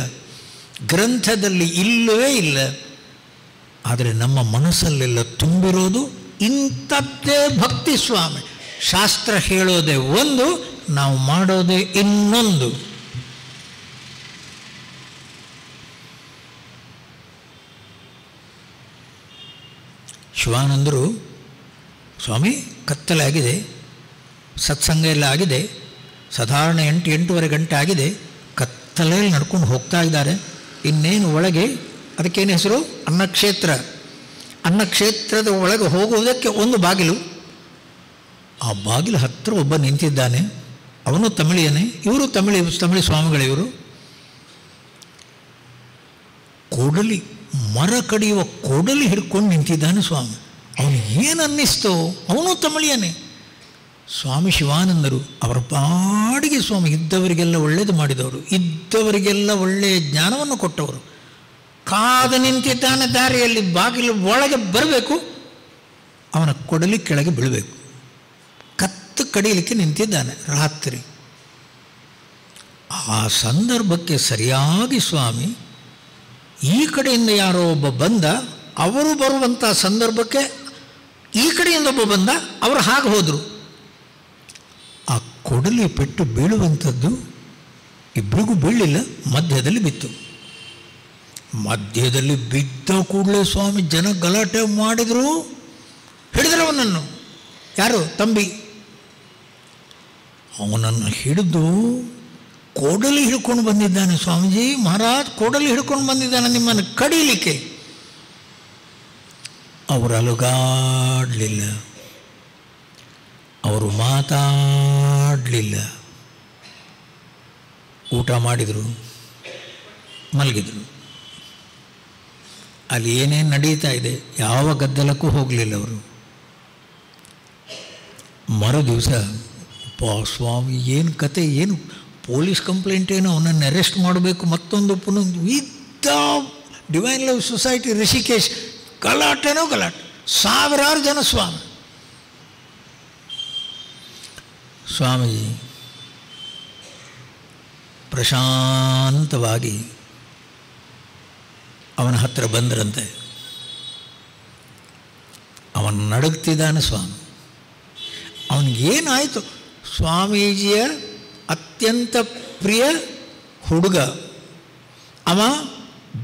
ಗ್ರಂಥದಲ್ಲಿ ಇಲ್ಲವೇ ಇಲ್ಲ. ಆದರೆ ನಮ್ಮ ಮನಸ್ಸಲ್ಲೆಲ್ಲ ತುಂಬಿರೋದು ಇಂಥದ್ದೇ ಭಕ್ತಿ ಸ್ವಾಮಿ. ಶಾಸ್ತ್ರ ಹೇಳೋದೇ ಒಂದು, ನಾವು ಮಾಡೋದೇ ಇನ್ನೊಂದು. ಶಿವಾನಂದರು, ಸ್ವಾಮಿ ಕತ್ತಲೆ ಆಗಿದೆ, ಸತ್ಸಂಗ ಎಲ್ಲ ಆಗಿದೆ, ಸಾಧಾರಣ 8-8:30 ಗಂಟೆ ಆಗಿದೆ, ಕತ್ತಲೆಯಲ್ಲಿ ನಡ್ಕೊಂಡು ಹೋಗ್ತಾ ಇದ್ದಾರೆ. ಇನ್ನೇನು ಒಳಗೆ, ಅದಕ್ಕೇನು ಹೆಸರು? ಅನ್ನಕ್ಷೇತ್ರ. ಅನ್ನಕ್ಷೇತ್ರದ ಒಳಗೆ ಹೋಗುವುದಕ್ಕೆ ಒಂದು ಬಾಗಿಲು. ಆ ಬಾಗಿಲು ಹತ್ತಿರ ಒಬ್ಬ ನಿಂತಿದ್ದಾನೆ. ಅವನು ತಮಿಳಿಯನೇ, ಇವರು ತಮಿಳಿ ಸ್ವಾಮಿಗಳಿವರು. ಕೋಡಲಿ, ಮರ ಕಡಿಯುವ ಕೋಡಲಿ ಹಿಡ್ಕೊಂಡು ನಿಂತಿದ್ದಾನೆ ಸ್ವಾಮಿ. ಅವನು ಏನು ಅನ್ನಿಸ್ತೋ, ಅವನು ತಮಿಳಿಯನೇ. ಸ್ವಾಮಿ ಶಿವಾನಂದರು ಅವರ ಪಾಡಿಗೆ ಸ್ವಾಮಿ ಇದ್ದವರಿಗೆಲ್ಲ ಒಳ್ಳೆಯದು ಮಾಡಿದವರು, ಇದ್ದವರಿಗೆಲ್ಲ ಒಳ್ಳೆಯ ಜ್ಞಾನವನ್ನು ಕೊಟ್ಟವರು. ಕಾದು ನಿಂತಿದ್ದಾನೆ ದಾರಿಯಲ್ಲಿ, ಬಾಗಿಲು ಒಳಗೆ ಬರಬೇಕು, ಅವನ ಕೊಡಲಿ ಕೆಳಗೆ ಬೀಳಬೇಕು. ಕತ್ತು ಕಡಿಯಲಿಕ್ಕೆ ನಿಂತಿದ್ದಾನೆ ರಾತ್ರಿ. ಆ ಸಂದರ್ಭಕ್ಕೆ ಸರಿಯಾಗಿ ಸ್ವಾಮಿ ಈ ಕಡೆಯಿಂದ ಯಾರೋ ಒಬ್ಬ ಬಂದ, ಅವರು ಬರುವಂಥ ಸಂದರ್ಭಕ್ಕೆ ಈ ಕಡೆಯಿಂದ ಒಬ್ಬ ಬಂದ, ಅವರು ಹಾಗೆ ಹೋದರು. ಆ ಕೊಡಲಿ ಪೆಟ್ಟು ಬೀಳುವಂಥದ್ದು ಇಬ್ಬರಿಗೂ ಬೀಳಲಿಲ್ಲ, ಮಧ್ಯದಲ್ಲಿ ಬಿತ್ತು. ಮಧ್ಯದಲ್ಲಿ ಬಿದ್ದ ಕೂಡಲೇ ಸ್ವಾಮಿ ಜನ ಗಲಾಟೆ ಮಾಡಿದರು, ಹಿಡಿದ್ರು ಅವನನ್ನು. ಯಾರು? ತಂಬಿ. ಅವನನ್ನು ಹಿಡಿದು ಕೋಡಲಿ ಹಿಡ್ಕೊಂಡು ಬಂದಿದ್ದಾನೆ. ಸ್ವಾಮೀಜಿ ಮಹಾರಾಜ್ ಕೋಡಲಿ ಹಿಡ್ಕೊಂಡು ಬಂದಿದ್ದಾನೆ ನಿಮ್ಮನ್ನು ಕಡೀಲಿಕ್ಕೆ. ಅವರು ಅಲುಗಾಡಲಿಲ್ಲ, ಅವರು ಮಾತಾಡಲಿಲ್ಲ. ಊಟ ಮಾಡಿದರು, ಮಲಗಿದರು. ಅಲ್ಲಿ ಏನೇನು ನಡೀತಾ ಇದೆ ಯಾವ ಗದ್ದಲಕ್ಕೂ ಹೋಗಲಿಲ್ಲ ಅವರು. ಮರು ದಿವಸ ಸ್ವಾಮಿ ಏನು ಕತೆ, ಏನು ಪೊಲೀಸ್ ಕಂಪ್ಲೇಂಟ್, ಏನು ಅವನನ್ನು ಅರೆಸ್ಟ್ ಮಾಡಬೇಕು, ಮತ್ತೊಂದು ಪುನಃ ಇದ್ದ ಡಿವೈನ್ ಲವ್ ಸೊಸೈಟಿ ಋಷಿಕೇಶ್, ಗಲಾಟೆನೋ ಗಲಾಟೆ, ಸಾವಿರಾರು ಜನ ಸ್ವಾಮೀಜಿ ಪ್ರಶಾಂತವಾಗಿ ಅವನ ಹತ್ತಿರ ಬಂದರಂತೆ. ಅವನು ನಡುಗ್ತಿದ್ದಾನೆ ಸ್ವಾಮಿ. ಅವನಿಗೇನಾಯಿತು? ಸ್ವಾಮೀಜಿಯ ಅತ್ಯಂತ ಪ್ರಿಯ ಹುಡುಗ, ಅವ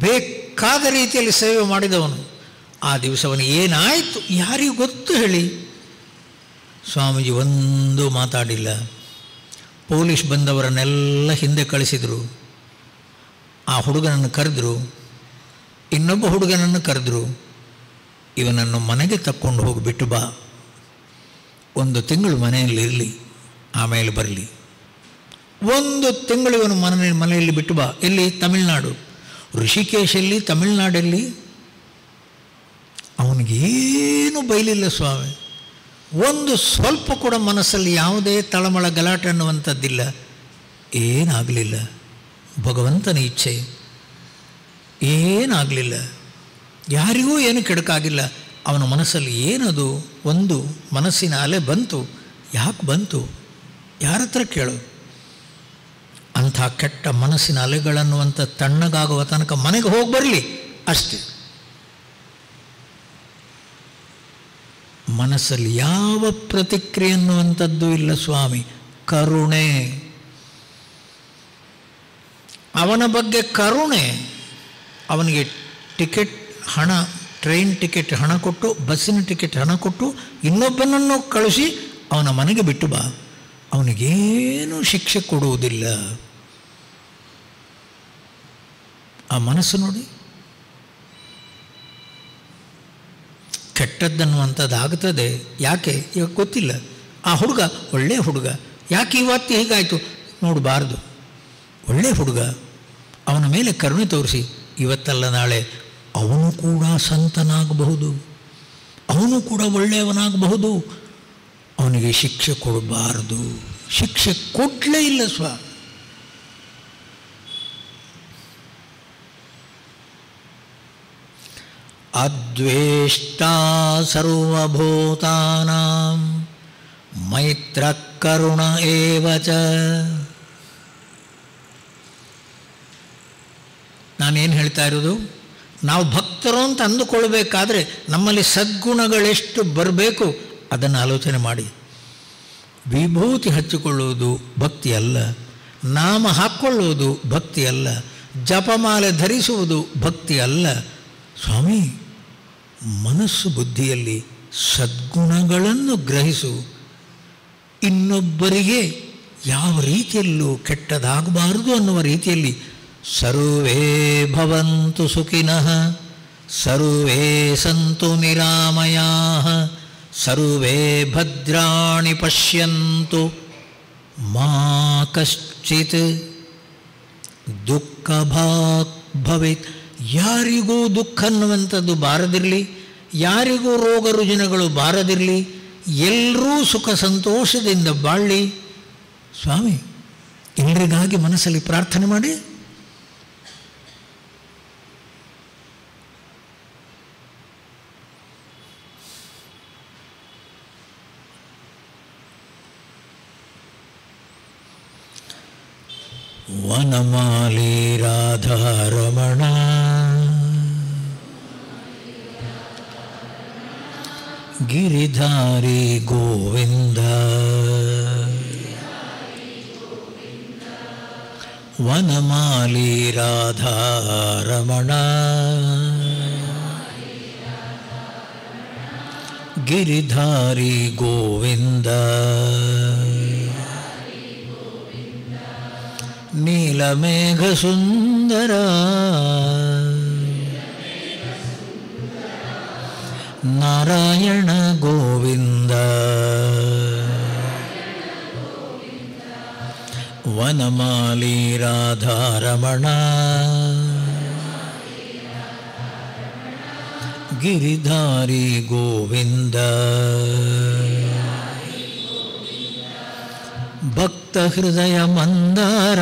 ಬೇಕಾದ ರೀತಿಯಲ್ಲಿ ಸೇವೆ ಮಾಡಿದವನು. ಆ ದಿವಸ ಅವನಿಗೆ ಏನಾಯಿತು ಯಾರಿಗೂ ಗೊತ್ತು ಹೇಳಿ? ಸ್ವಾಮೀಜಿ ಒಂದೂ ಮಾತಾಡಿಲ್ಲ. ಪೊಲೀಸ್ ಬಂದವರನ್ನೆಲ್ಲ ಹಿಂದೆ ಕಳಿಸಿದರು. ಆ ಹುಡುಗನನ್ನು ಕರೆದ್ರು, ಇನ್ನೊಬ್ಬ ಹುಡುಗನನ್ನು ಕರೆದ್ರು. ಇವನನ್ನು ಮನೆಗೆ ತಕ್ಕೊಂಡು ಹೋಗಿ ಬಿಟ್ಟು ಬಾ, 1 ತಿಂಗಳು ಮನೆಯಲ್ಲಿ ಇರಲಿ, ಆಮೇಲೆ ಬರಲಿ. 1 ತಿಂಗಳು ಇವನು ಮನೆಯಲ್ಲಿ ಬಿಟ್ಟು ಬಾ. ಎಲ್ಲಿ? ತಮಿಳುನಾಡು, ಋಷಿಕೇಶಲ್ಲಿ, ತಮಿಳುನಾಡಲ್ಲಿ. ಅವನಿಗೇನು ಬೈಲಿಲ್ಲ ಸ್ವಾಮಿ. ಒಂದು ಸ್ವಲ್ಪ ಕೂಡ ಮನಸ್ಸಲ್ಲಿ ಯಾವುದೇ ತಳಮಳ ಗಲಾಟೆ ಅನ್ನುವಂಥದ್ದಿಲ್ಲ. ಏನಾಗಲಿಲ್ಲ. ಭಗವಂತನ ಇಚ್ಛೆ, ಏನಾಗಲಿಲ್ಲ. ಯಾರಿಗೂ ಏನು ಕೆಡಕಾಗಿಲ್ಲ. ಅವನ ಮನಸ್ಸಲ್ಲಿ ಏನದು ಒಂದು ಮನಸ್ಸಿನ ಅಲೆ ಬಂತು. ಯಾಕೆ ಬಂತು? ಯಾರ ಹತ್ರ ಕೇಳು? ಅಂಥ ಕೆಟ್ಟ ಮನಸ್ಸಿನ ಅಲೆಗಳನ್ನುವಂಥ ತಣ್ಣಗಾಗುವ ತನಕ ಮನೆಗೆ ಹೋಗಿ ಬರಲಿ ಅಷ್ಟೇ. ಮನಸ್ಸಲ್ಲಿ ಯಾವ ಪ್ರತಿಕ್ರಿಯೆ ಅನ್ನುವಂಥದ್ದು ಇಲ್ಲ ಸ್ವಾಮಿ. ಕರುಣೆ, ಅವನ ಬಗ್ಗೆ ಕರುಣೆ. ಅವನಿಗೆ ಟಿಕೆಟ್ ಹಣ, ಟ್ರೈನ್ ಟಿಕೆಟ್ ಹಣ ಕೊಟ್ಟು, ಬಸ್ಸಿನ ಟಿಕೆಟ್ ಹಣ ಕೊಟ್ಟು, ಇನ್ನೊಬ್ಬನನ್ನು ಕಳಿಸಿ ಅವನ ಮನೆಗೆ ಬಿಟ್ಟು ಬಾ. ಅವನಿಗೇನು ಶಿಕ್ಷೆ ಕೊಡುವುದಿಲ್ಲ. ಆ ಮನಸ್ಸು ನೋಡಿ, ಕೆಟ್ಟದ್ದನ್ನುವಂಥದ್ದು ಆಗ್ತದೆ. ಯಾಕೆ? ಇವಾಗ ಗೊತ್ತಿಲ್ಲ. ಆ ಹುಡುಗ ಒಳ್ಳೆಯ ಹುಡುಗ, ಯಾಕೆ ಇವತ್ತು ಹೀಗಾಯಿತು ನೋಡಬಾರ್ದು. ಒಳ್ಳೆಯ ಹುಡುಗ, ಅವನ ಮೇಲೆ ಕರುಣೆ ತೋರಿಸಿ ಇವತ್ತಲ್ಲ ನಾಳೆ ಅವನು ಕೂಡ ಸಂತನಾಗಬಹುದು, ಅವನು ಕೂಡ ಒಳ್ಳೆಯವನಾಗಬಹುದು. ಅವನಿಗೆ ಶಿಕ್ಷೆ ಕೊಡಬಾರದು. ಶಿಕ್ಷೆ ಕೊಡಲೇ ಇಲ್ಲ ಸ್ವಾಮಿ. ಅದ್ವೇಷ್ಟಾ ಸರ್ವಭೂತಾನಾಂ ಮೈತ್ರ ಕರುಣ ಏವ ಚ. ನಾನೇನು ಹೇಳ್ತಾ ಇರೋದು? ನಾವು ಭಕ್ತರು ಅಂತ ಅಂದುಕೊಳ್ಬೇಕಾದ್ರೆ ನಮ್ಮಲ್ಲಿ ಸದ್ಗುಣಗಳೆಷ್ಟು ಬರಬೇಕು ಅದನ್ನು ಆಲೋಚನೆ ಮಾಡಿ. ವಿಭೂತಿ ಹಚ್ಚಿಕೊಳ್ಳುವುದು ಭಕ್ತಿ ಅಲ್ಲ, ನಾಮ ಹಾಕ್ಕೊಳ್ಳುವುದು ಭಕ್ತಿ ಅಲ್ಲ, ಜಪಮಾಲೆ ಧರಿಸುವುದು ಭಕ್ತಿ ಅಲ್ಲ ಸ್ವಾಮಿ. ಮನಸ್ಸು ಬುದ್ಧಿಯಲ್ಲಿ ಸದ್ಗುಣಗಳನ್ನು ಗ್ರಹಿಸು. ಇನ್ನೊಬ್ಬರಿಗೆ ಯಾವ ರೀತಿಯಲ್ಲೂ ಕೆಟ್ಟದಾಗಬಾರದು ಅನ್ನುವ ರೀತಿಯಲ್ಲಿ ಸರ್ವೇ ಭವಂತು ಸುಖಿನಃ, ಸರ್ವೇ ಸಂತು ನಿರಾಮಯಾಃ, ಸರ್ವೇ ಭದ್ರಾಣಿ ಪಶ್ಯಂತು ಮಾ ಕಶ್ಚಿತ್ ದುಃಖಭಾಗ್ ಭವೇತ್. ಯಾರಿಗೂ ದುಃಖ ಅನ್ನುವಂಥದ್ದು ಬಾರದಿರಲಿ, ಯಾರಿಗೂ ರೋಗ ರುಜಿನಗಳು ಬಾರದಿರಲಿ, ಎಲ್ಲರೂ ಸುಖ ಸಂತೋಷದಿಂದ ಬಾಳಲಿ ಸ್ವಾಮಿ. ಎಲ್ಲರಿಗಾಗಿ ಮನಸ್ಸಲ್ಲಿ ಪ್ರಾರ್ಥನೆ ಮಾಡಿ. ವನಮಾಲಿ ರಾಧಾರಮಣ ಗಿರಿಧಾರಿ ಗೋವಿಂದ, ವನಮಾಲಿ ರಾಧಾರಮಣ ಗಿರಿಧಾರಿ ಗೋವಿಂದ, ನೀಲಮೇಘ ಸುಂದರ ನಾರಾಯಣ ಗೋವಿಂದ, ವನಮಾಲಿ ರಾಧಾರಮಣ ಗಿರಿಧಾರಿ ಗೋವಿಂದ, ಭಕ್ತ ಹೃದಯ ಮಂದಾರ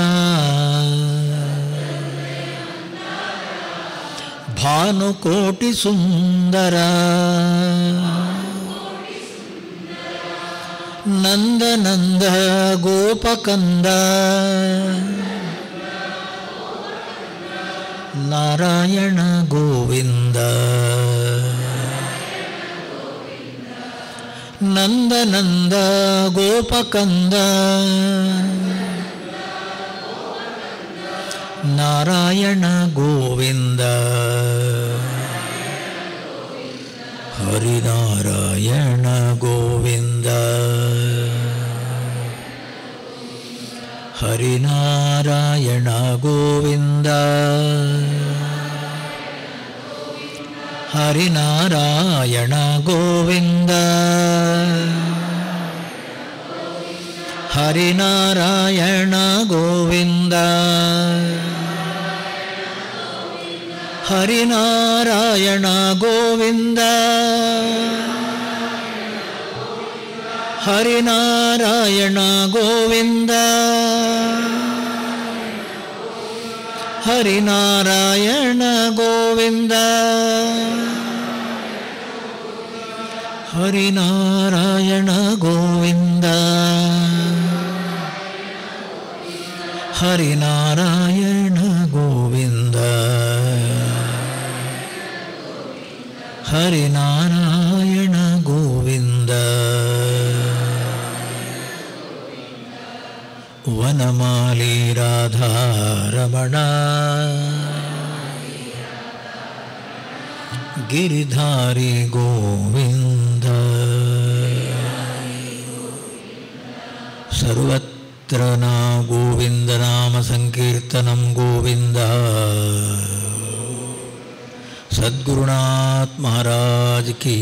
ಭಾನುಕೋಟಿ ಸುಂದರ ನಂದ ನಂದ ಗೋಪಕಂದ ನಾರಾಯಣ ಗೋವಿಂದ ನಂದ ನಂದ ಗೋಪಕಂದ ನಾರಾಯಣ ಗೋವಿಂದ ಹರಿನಾರಾಯಣ ಗೋವಿಂದ ಹರಿನಾರಾಯಣ ಗೋವಿಂದ ಹರಿನಾರಾಯಣ ಗೋವಿಂದ ಹರಿನಾರಾಯಣ ಗೋವಿಂದ ಹರಿನಾರಾಯಣ ಗೋವಿಂದ ಹರಿನಾರಾಯಣ ಗೋವಿಂದ ಹರಿನಾರಾಯಣ ಗೋವಿಂದ ಹರಿನಾರಾಯಣ ಗೋವಿಂದ ಹರಿನಾರಾಯಣ ಗೋವಿಂದ ಹರಿನಾರಾಯಣ ಗೋವಿಂದ ವನಮಾಲಿ ರಾಧಾರಮಣ ಗಿರಿಧಾರಿ ಗೋವಿಂದ ಸರ್ವತ್ರ ನಾ ಗೋವಿಂದ ನಾಮ ಸಂಕೀರ್ತನಂ ಗೋವಿಂದ सद्गुरुनाथ महाराज की